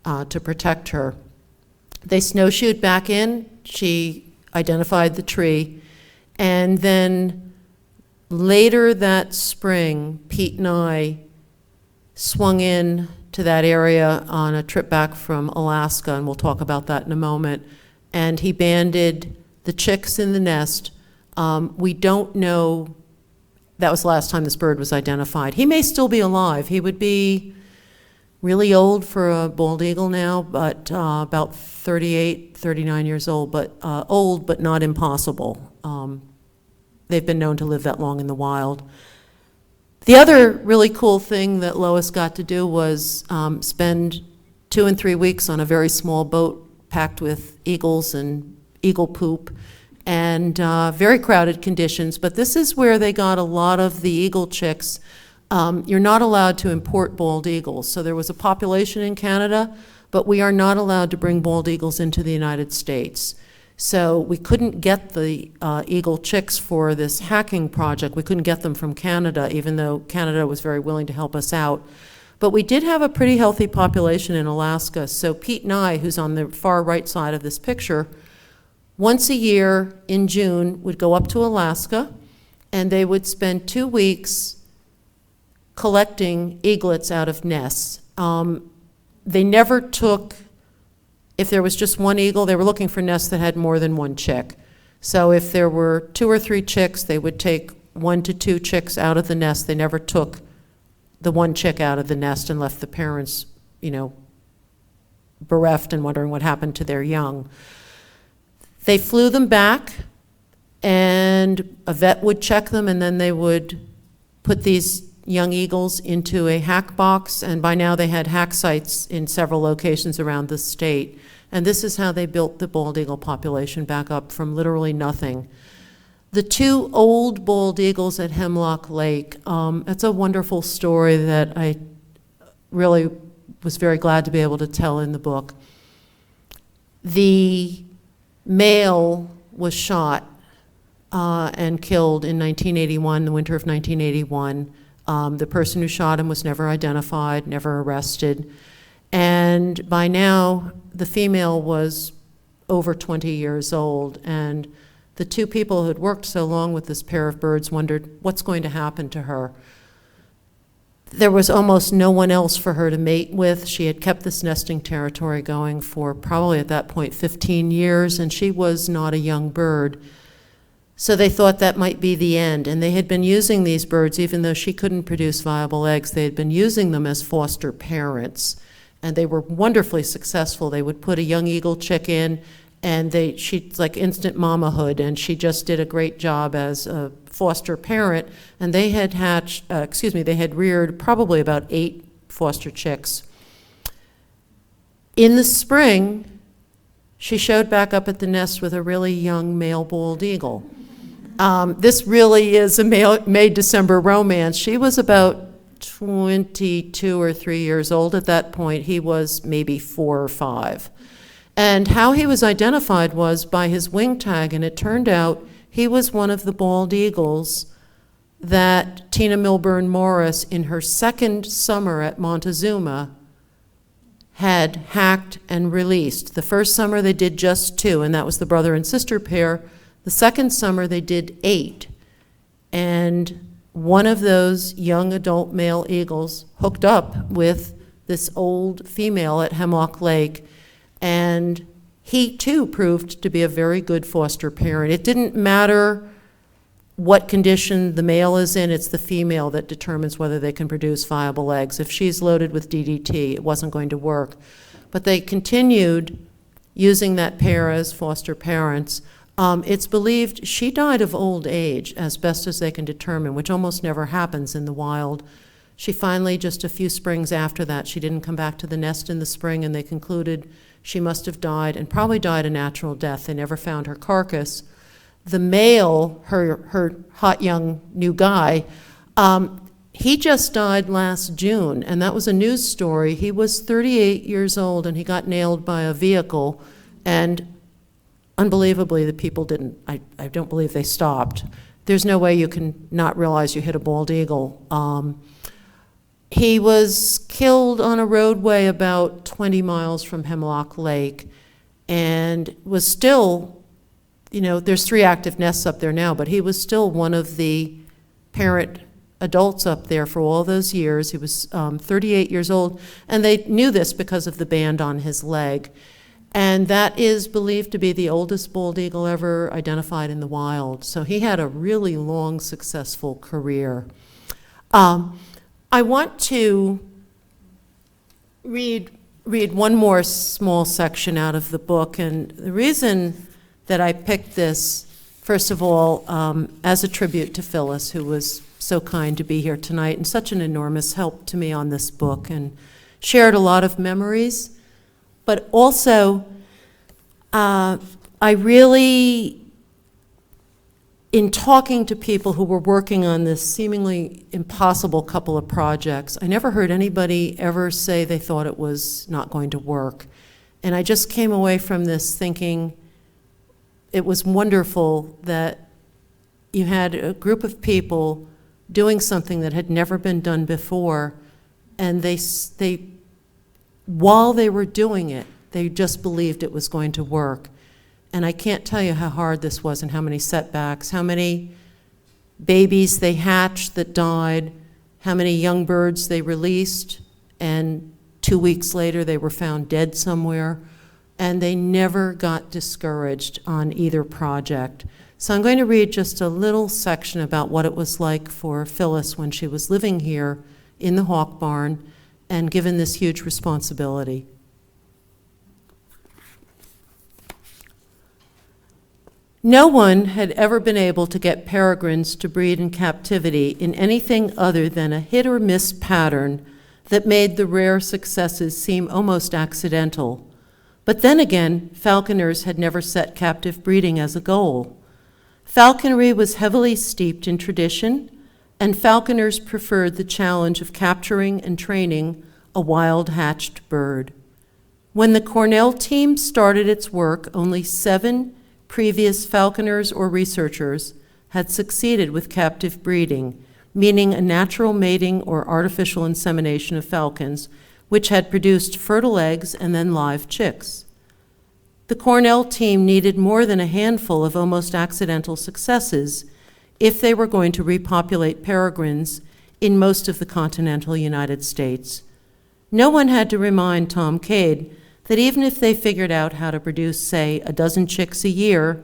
to protect her. They snowshoed back in, she identified the tree, and then later that spring, Pete and I swung in to that area on a trip back from Alaska, and we'll talk about that in a moment, and he banded the chicks in the nest. We don't know, that was the last time this bird was identified. He may still be alive. He would be really old for a bald eagle now, but about 38, 39 years old, but old but not impossible. They've been known to live that long in the wild. The other really cool thing that Lois got to do was spend 2 and 3 weeks on a very small boat packed with eagles and eagle poop, and very crowded conditions, but this is where they got a lot of the eagle chicks. You're not allowed to import bald eagles, so there was a population in Canada, but we are not allowed to bring bald eagles into the United States. So we couldn't get the eagle chicks for this hacking project. We couldn't get them from Canada, even though Canada was very willing to help us out. But we did have a pretty healthy population in Alaska. So Pete and I, who's on the far right side of this picture, once a year in June would go up to Alaska, and they would spend 2 weeks collecting eaglets out of nests. They never took, if there was just one eagle, they were looking for nests that had more than one chick. So if there were 2 or 3 chicks, they would take 1 to 2 chicks out of the nest. They never took the one chick out of the nest and left the parents, bereft and wondering what happened to their young. They flew them back, and a vet would check them, and then they would put these young eagles into a hack box, and by now they had hack sites in several locations around the state. And this is how they built the bald eagle population back up from literally nothing. The 2 old bald eagles at Hemlock Lake, that's a wonderful story that I really was very glad to be able to tell in the book. The male was shot and killed in 1981, the winter of 1981. The person who shot him was never identified, never arrested. And by now, the female was over 20 years old. And the 2 people who had worked so long with this pair of birds wondered what's going to happen to her. There was almost no one else for her to mate with. She had kept this nesting territory going for probably at that point 15 years, and she was not a young bird. So they thought that might be the end, and they had been using these birds, even though she couldn't produce viable eggs, they had been using them as foster parents, and they were wonderfully successful. They would put a young eagle chick in, and she's like instant mamahood, and she just did a great job as a foster parent, and they had they had reared probably about 8 foster chicks. In the spring, she showed back up at the nest with a really young male bald eagle. This really is a May-December romance. She was about 22 or 3 years old at that point. He was maybe 4 or 5. And how he was identified was by his wing tag, and it turned out he was one of the bald eagles that Tina Milburn Morris, in her second summer at Montezuma, had hacked and released. The first summer they did just 2, and that was the brother and sister pair. The second summer they did 8. And one of those young adult male eagles hooked up with this old female at Hemlock Lake, and he too proved to be a very good foster parent. It didn't matter what condition the male is in, it's the female that determines whether they can produce viable eggs. If she's loaded with DDT, it wasn't going to work. But they continued using that pair as foster parents. It's believed she died of old age, as best as they can determine, which almost never happens in the wild. She finally, just a few springs after that, she didn't come back to the nest in the spring, and they concluded she must have died, and probably died a natural death. They never found her carcass. The male, her hot young new guy, he just died last June, and that was a news story. He was 38 years old, and he got nailed by a vehicle, and unbelievably, the people didn't, I don't believe they stopped. There's no way you can not realize you hit a bald eagle. He was killed on a roadway about 20 miles from Hemlock Lake, and was still, there's 3 active nests up there now, but he was still one of the parent adults up there for all those years. He was 38 years old, and they knew this because of the band on his leg. And that is believed to be the oldest bald eagle ever identified in the wild. So he had a really long, successful career. I want to read one more small section out of the book, and the reason that I picked this, first of all, as a tribute to Phyllis, who was so kind to be here tonight and such an enormous help to me on this book, and shared a lot of memories. But also, I really, in talking to people who were working on this seemingly impossible couple of projects, I never heard anybody ever say they thought it was not going to work. And I just came away from this thinking it was wonderful that you had a group of people doing something that had never been done before, and they while they were doing it, they just believed it was going to work. And I can't tell you how hard this was and how many setbacks, how many babies they hatched that died, how many young birds they released, and 2 weeks later they were found dead somewhere. And they never got discouraged on either project. So I'm going to read just a little section about what it was like for Phyllis when she was living here in the hawk barn and given this huge responsibility. No one had ever been able to get peregrines to breed in captivity in anything other than a hit-or-miss pattern that made the rare successes seem almost accidental. But then again, falconers had never set captive breeding as a goal. Falconry was heavily steeped in tradition, and falconers preferred the challenge of capturing and training a wild-hatched bird. When the Cornell team started its work, only 7 previous falconers or researchers had succeeded with captive breeding, meaning a natural mating or artificial insemination of falcons, which had produced fertile eggs and then live chicks. The Cornell team needed more than a handful of almost accidental successes if they were going to repopulate peregrines in most of the continental United States. No one had to remind Tom Cade that even if they figured out how to produce, say, a dozen chicks a year,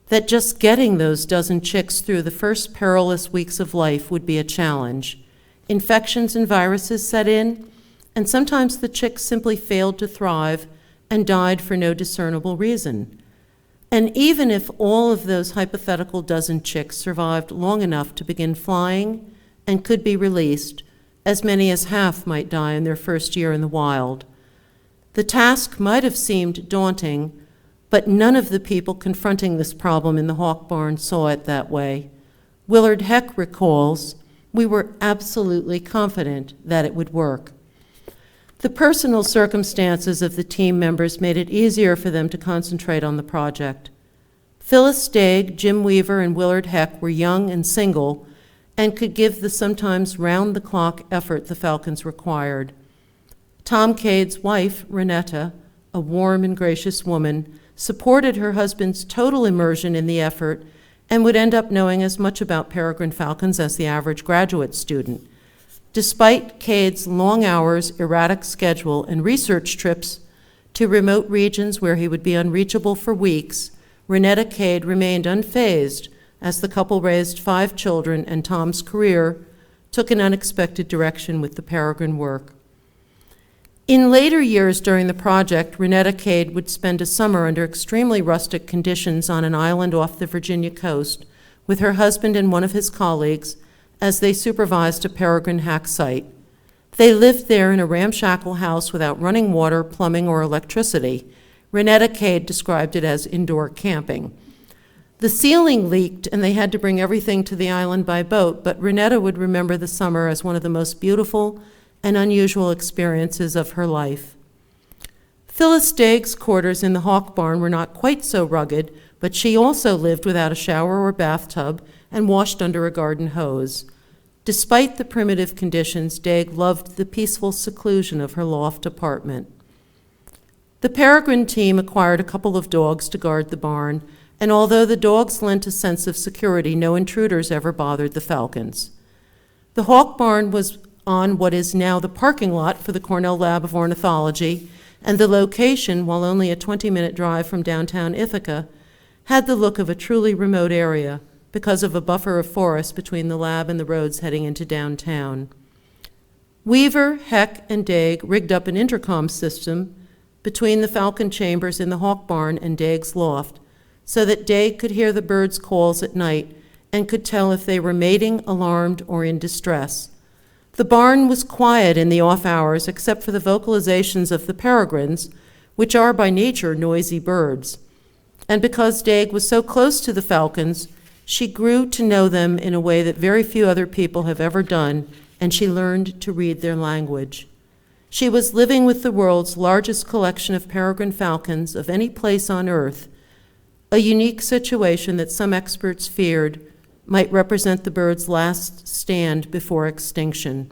that just getting those dozen chicks through the first perilous weeks of life would be a challenge. Infections and viruses set in, and sometimes the chicks simply failed to thrive and died for no discernible reason. And even if all of those hypothetical dozen chicks survived long enough to begin flying and could be released, as many as half might die in their first year in the wild. The task might have seemed daunting, but none of the people confronting this problem in the hawk barn saw it that way. Willard Heck recalls, "We were absolutely confident that it would work." The personal circumstances of the team members made it easier for them to concentrate on the project. Phyllis Daig, Jim Weaver, and Willard Heck were young and single and could give the sometimes round-the-clock effort the Falcons required. Tom Cade's wife, Renetta, a warm and gracious woman, supported her husband's total immersion in the effort and would end up knowing as much about peregrine falcons as the average graduate student. Despite Cade's long hours, erratic schedule, and research trips to remote regions where he would be unreachable for weeks, Renetta Cade remained unfazed as the couple raised 5 children and Tom's career took an unexpected direction with the peregrine work. In later years during the project, Renetta Cade would spend a summer under extremely rustic conditions on an island off the Virginia coast with her husband and one of his colleagues as they supervised a peregrine hack site. They lived there in a ramshackle house without running water, plumbing, or electricity. Renetta Cade described it as indoor camping. The ceiling leaked and they had to bring everything to the island by boat, but Renetta would remember the summer as one of the most beautiful and unusual experiences of her life. Phyllis Daig's quarters in the hawk barn were not quite so rugged, but she also lived without a shower or bathtub and washed under a garden hose. Despite the primitive conditions, Daig loved the peaceful seclusion of her loft apartment. The peregrine team acquired a couple of dogs to guard the barn, and although the dogs lent a sense of security, no intruders ever bothered the falcons. The hawk barn was on what is now the parking lot for the Cornell Lab of Ornithology, and the location, while only a 20-minute drive from downtown Ithaca, had the look of a truly remote area because of a buffer of forest between the lab and the roads heading into downtown. Weaver, Heck, and Daig rigged up an intercom system between the falcon chambers in the hawk barn and Daig's loft so that Daig could hear the birds' calls at night and could tell if they were mating, alarmed, or in distress. The barn was quiet in the off hours except for the vocalizations of the peregrines, which are by nature noisy birds. And because Daig was so close to the falcons, she grew to know them in a way that very few other people have ever done, and she learned to read their language. She was living with the world's largest collection of peregrine falcons of any place on Earth, a unique situation that some experts feared might represent the bird's last stand before extinction.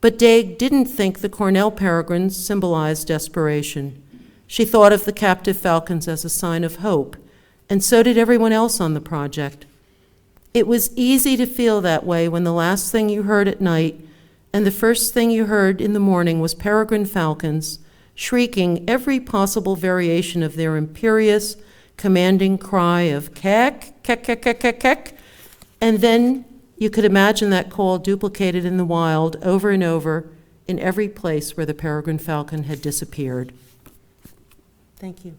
But Daig didn't think the Cornell peregrines symbolized desperation. She thought of the captive falcons as a sign of hope, and so did everyone else on the project. It was easy to feel that way when the last thing you heard at night and the first thing you heard in the morning was peregrine falcons shrieking every possible variation of their imperious, commanding cry of kek, kek, kek, kek, kek, kek. And then you could imagine that call duplicated in the wild over and over in every place where the peregrine falcon had disappeared. Thank you.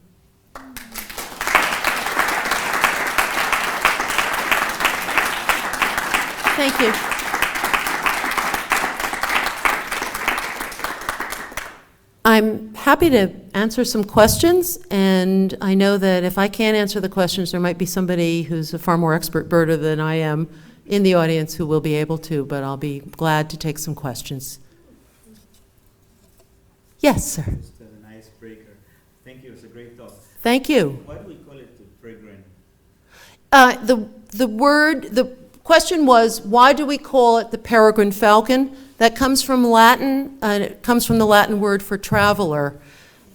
Thank you. I'm happy to answer some questions, and I know that if I can't answer the questions, there might be somebody who's a far more expert birder than I am in the audience who will be able to, but I'll be glad to take some questions. Yes, sir. Just an icebreaker. Thank you. It's a great talk. Thank you. Why do we call it the Peregrine? The question was, why do we call it the peregrine falcon? That comes from Latin, and it comes from the Latin word for traveler.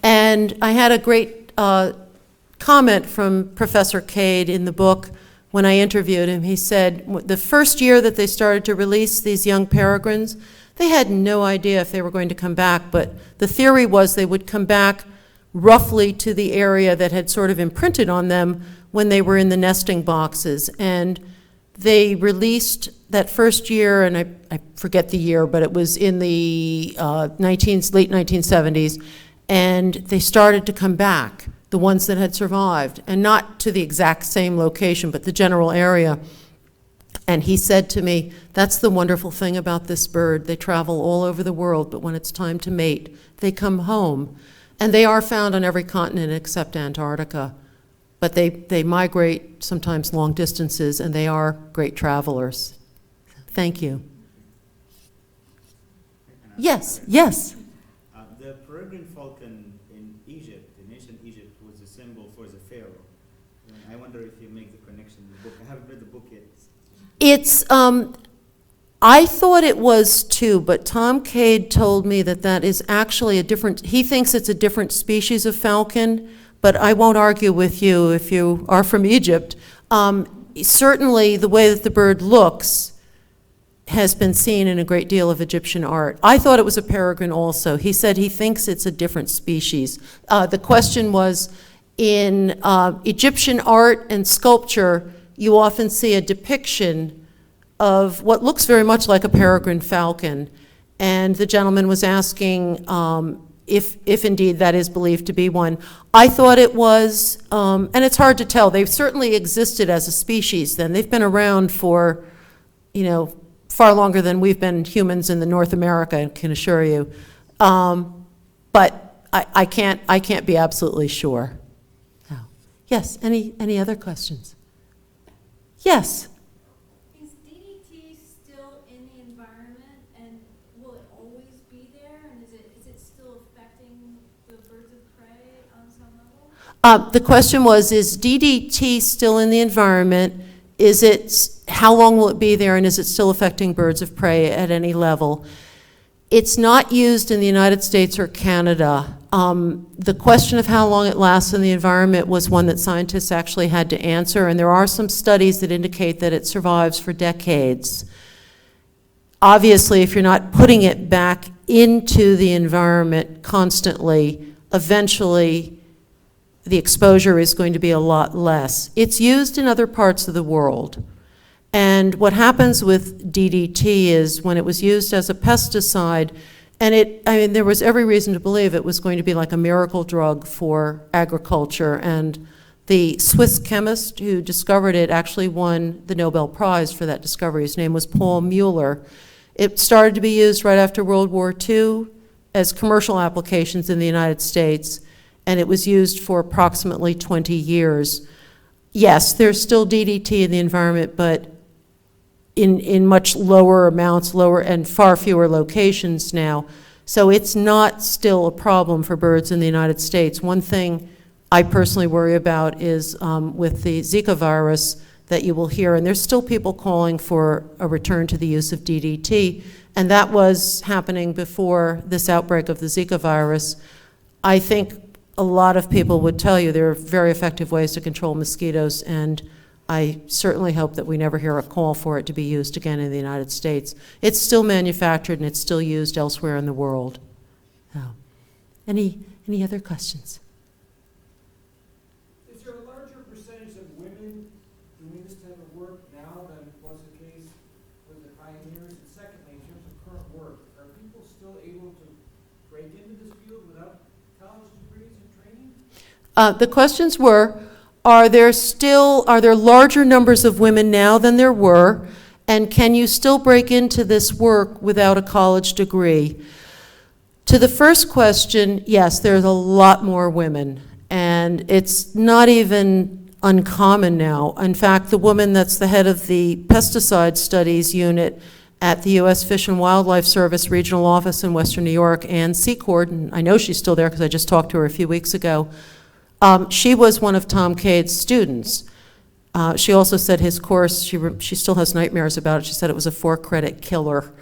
And I had a great comment from Professor Cade in the book when I interviewed him. He said the first year that they started to release these young peregrines, they had no idea if they were going to come back, but the theory was they would come back roughly to the area that had sort of imprinted on them when they were in the nesting boxes. And they released that first year, and I forget the year, but it was in the late 1970s, and they started to come back. the ones that had survived, and not to the exact same location, but the general area. And he said to me, that's the wonderful thing about this bird. They travel all over the world, but when it's time to mate, they come home. And they are found on every continent except Antarctica. But they migrate sometimes long distances, and they are great travelers. Thank you. Yes, yes. The Peregrine falcon in Egypt, in ancient Egypt, was a symbol for the pharaoh. And I wonder if you make the connection in the book. I haven't read the book yet. It's, I thought it was too, but Tom Cade told me that that is actually a different, he thinks it's a different species of falcon, but I won't argue with you if you are from Egypt. Certainly the way that the bird looks has been seen in a great deal of Egyptian art. I thought it was a peregrine also. He said he thinks it's a different species. The question was, in Egyptian art and sculpture, you often see a depiction of what looks very much like a peregrine falcon. And the gentleman was asking if indeed that is believed to be one. I thought it was, and it's hard to tell. They've certainly existed as a species then. They've been around for, far longer than we've been humans in the North America, I can assure you. But I can't be absolutely sure. No. Yes, any other questions? Yes. Is DDT still in the environment, and will it always be there? And is it still affecting the birds of prey on some level? The question was, is DDT still in the environment? How long will it be there, and is it still affecting birds of prey at any level? It's not used in the United States or Canada. The question of how long it lasts in the environment was one that scientists actually had to answer, and there are some studies that indicate that it survives for decades. Obviously, if you're not putting it back into the environment constantly, eventually the exposure is going to be a lot less. It's used in other parts of the world. And what happens with DDT is when it was used as a pesticide, and there was every reason to believe it was going to be like a miracle drug for agriculture. And the Swiss chemist who discovered it actually won the Nobel Prize for that discovery. His name was Paul Mueller. It started to be used right after World War II as commercial applications in the United States, and it was used for approximately 20 years. Yes, there's still DDT in the environment, but in much lower amounts, and far fewer locations now. So it's not still a problem for birds in the United States. One thing I personally worry about is with the Zika virus that you will hear, and there's still people calling for a return to the use of DDT, and that was happening before this outbreak of the Zika virus. I think a lot of people would tell you there are very effective ways to control mosquitoes, and I certainly hope that we never hear a call for it to be used again in the United States. It's still manufactured and it's still used elsewhere in the world. So, any other questions? Is there a larger percentage of women doing this type of work now than was the case with the pioneers? And secondly, in terms of current work, are people still able to break into this field without college degrees and training? The questions were, are there larger numbers of women now than there were, and can you still break into this work without a college degree? To the first question, yes, there's a lot more women, and it's not even uncommon now. In fact, the woman that's the head of the pesticide studies unit at the U.S. Fish and Wildlife Service regional office in Western New York, Ann Secord, and I know she's still there because I just talked to her a few weeks ago. She was one of Tom Cade's students. She also said his course, she still has nightmares about it. She said it was a 4-credit killer.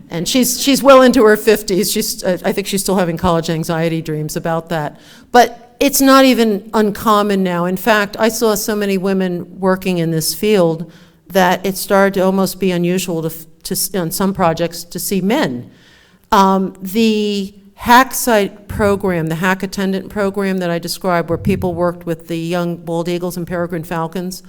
And she's well into her 50s. I think she's still having college anxiety dreams about that. But it's not even uncommon now. In fact, I saw so many women working in this field that it started to almost be unusual on some projects to see men. The hack site program, the hack attendant program that I described, where people worked with the young bald eagles and peregrine falcons,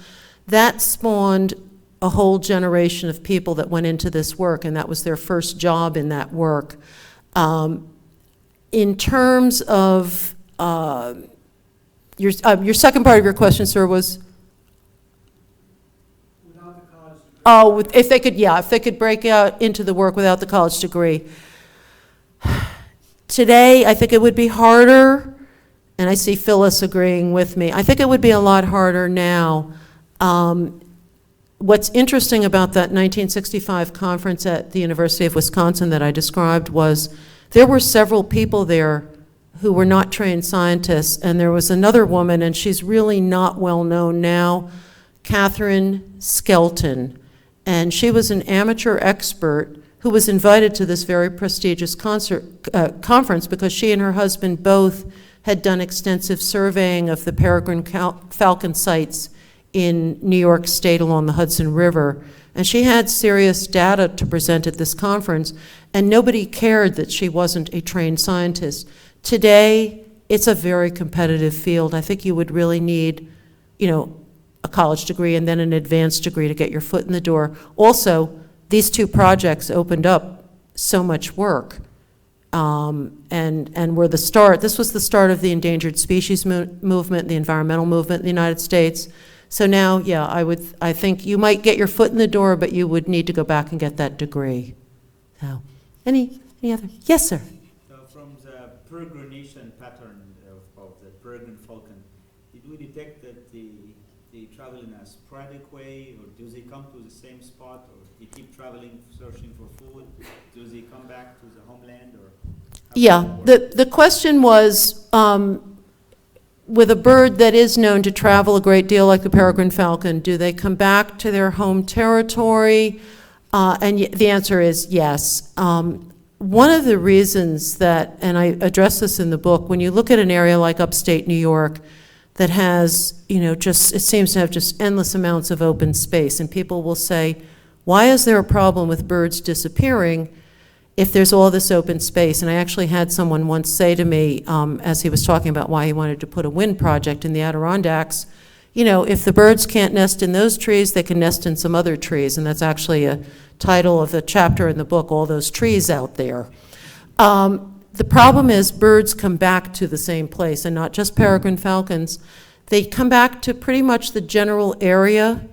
that spawned a whole generation of people that went into this work, and that was their first job in that work. In terms of Your second part of your question, sir, was? Without the college degree? Oh, if they could break out into the work without the college degree. Today, I think it would be harder, and I see Phyllis agreeing with me. I think it would be a lot harder now. What's interesting about that 1965 conference at the University of Wisconsin that I described was there were several people there who were not trained scientists, and there was another woman, and she's really not well known now, Catherine Skelton, and she was an amateur expert who was invited to this very prestigious conference because she and her husband both had done extensive surveying of the Peregrine Falcon sites in New York State along the Hudson River. And she had serious data to present at this conference, and nobody cared that she wasn't a trained scientist. Today, it's a very competitive field. I think you would really need, a college degree and then an advanced degree to get your foot in the door. Also, these two projects opened up so much work, and were the start. This was the start of the endangered species movement, the environmental movement in the United States. So now, yeah, I think you might get your foot in the door, but you would need to go back and get that degree. So, any other? Yes, sir. From the peregrination pattern of the peregrine falcon, did we detect that they travel in a sporadic way, or do they come to the same spot, or they keep traveling, searching for food? Do they come back to the homeland, or? Yeah, the question was, with a bird that is known to travel a great deal like the peregrine falcon, do they come back to their home territory? And the answer is yes. One of the reasons that, and I address this in the book, when you look at an area like upstate New York that has, it seems to have just endless amounts of open space, and people will say, why is there a problem with birds disappearing if there's all this open space? And I actually had someone once say to me, as he was talking about why he wanted to put a wind project in the Adirondacks, if the birds can't nest in those trees, they can nest in some other trees. And that's actually a title of a chapter in the book, All Those Trees Out There. The problem is birds come back to the same place, and not just peregrine falcons. They come back to pretty much the general area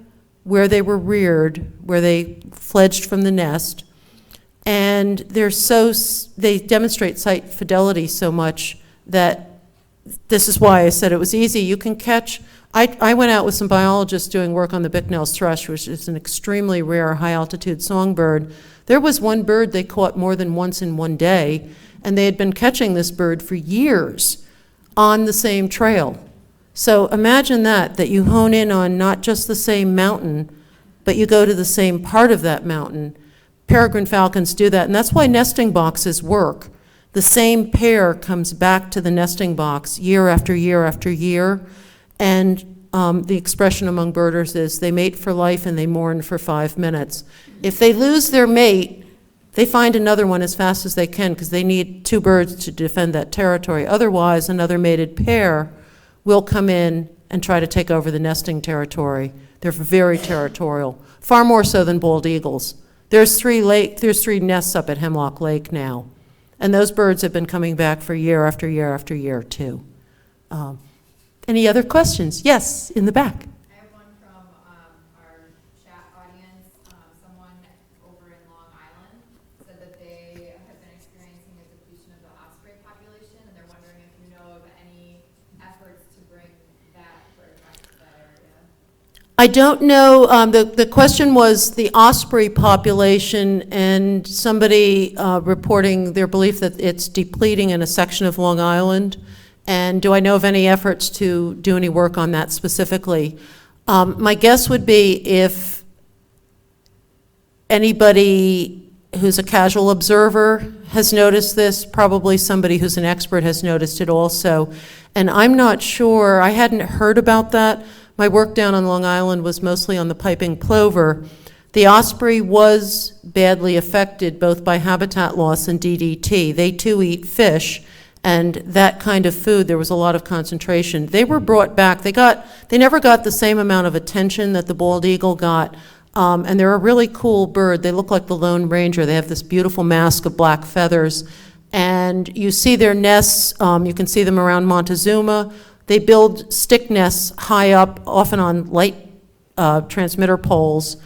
where they were reared, where they fledged from the nest. And they demonstrate site fidelity so much that this is why I said it was easy. You can catch, I went out with some biologists doing work on the Bicknell's thrush, which is an extremely rare high-altitude songbird. There was one bird they caught more than once in one day, and they had been catching this bird for years on the same trail. So imagine that you hone in on not just the same mountain, but you go to the same part of that mountain. Peregrine falcons do that, and that's why nesting boxes work. The same pair comes back to the nesting box year after year after year, and the expression among birders is they mate for life and they mourn for 5 minutes. If they lose their mate, they find another one as fast as they can because they need two birds to defend that territory. Otherwise, another mated pair will come in and try to take over the nesting territory. They're very territorial, far more so than bald eagles. There's three nests up at Hemlock Lake now, and those birds have been coming back for year after year after year too. Any other questions? Yes, in the back. I have one from our chat audience. Someone over in Long Island said that they have been experiencing a depletion of the osprey population, and they're wondering if you know of any efforts to bring that bird back to that area. I don't know. The question was the osprey population and somebody reporting their belief that it's depleting in a section of Long Island. And do I know of any efforts to do any work on that specifically? My guess would be if anybody who's a casual observer has noticed this, probably somebody who's an expert has noticed it also. And I'm not sure, I hadn't heard about that. My work down on Long Island was mostly on the piping plover. The osprey was badly affected both by habitat loss and DDT. They too eat fish, and that kind of food, there was a lot of concentration. They were brought back. They never got the same amount of attention that the bald eagle got, and they're a really cool bird. They look like the Lone Ranger. They have this beautiful mask of black feathers, and you see their nests. You can see them around Montezuma. They build stick nests high up, often on light transmitter poles.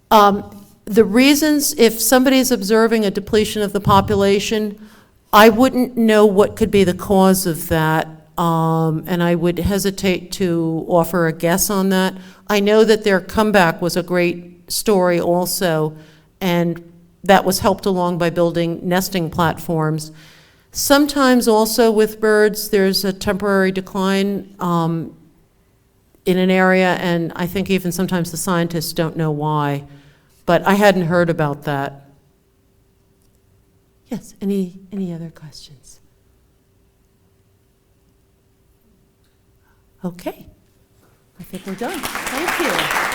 The reasons, if somebody's observing a depletion of the population, I wouldn't know what could be the cause of that, and I would hesitate to offer a guess on that. I know that their comeback was a great story also, and that was helped along by building nesting platforms. Sometimes also with birds, there's a temporary decline in an area, and I think even sometimes the scientists don't know why. But I hadn't heard about that. Yes, any other questions? Okay, I think we're done. Thank you.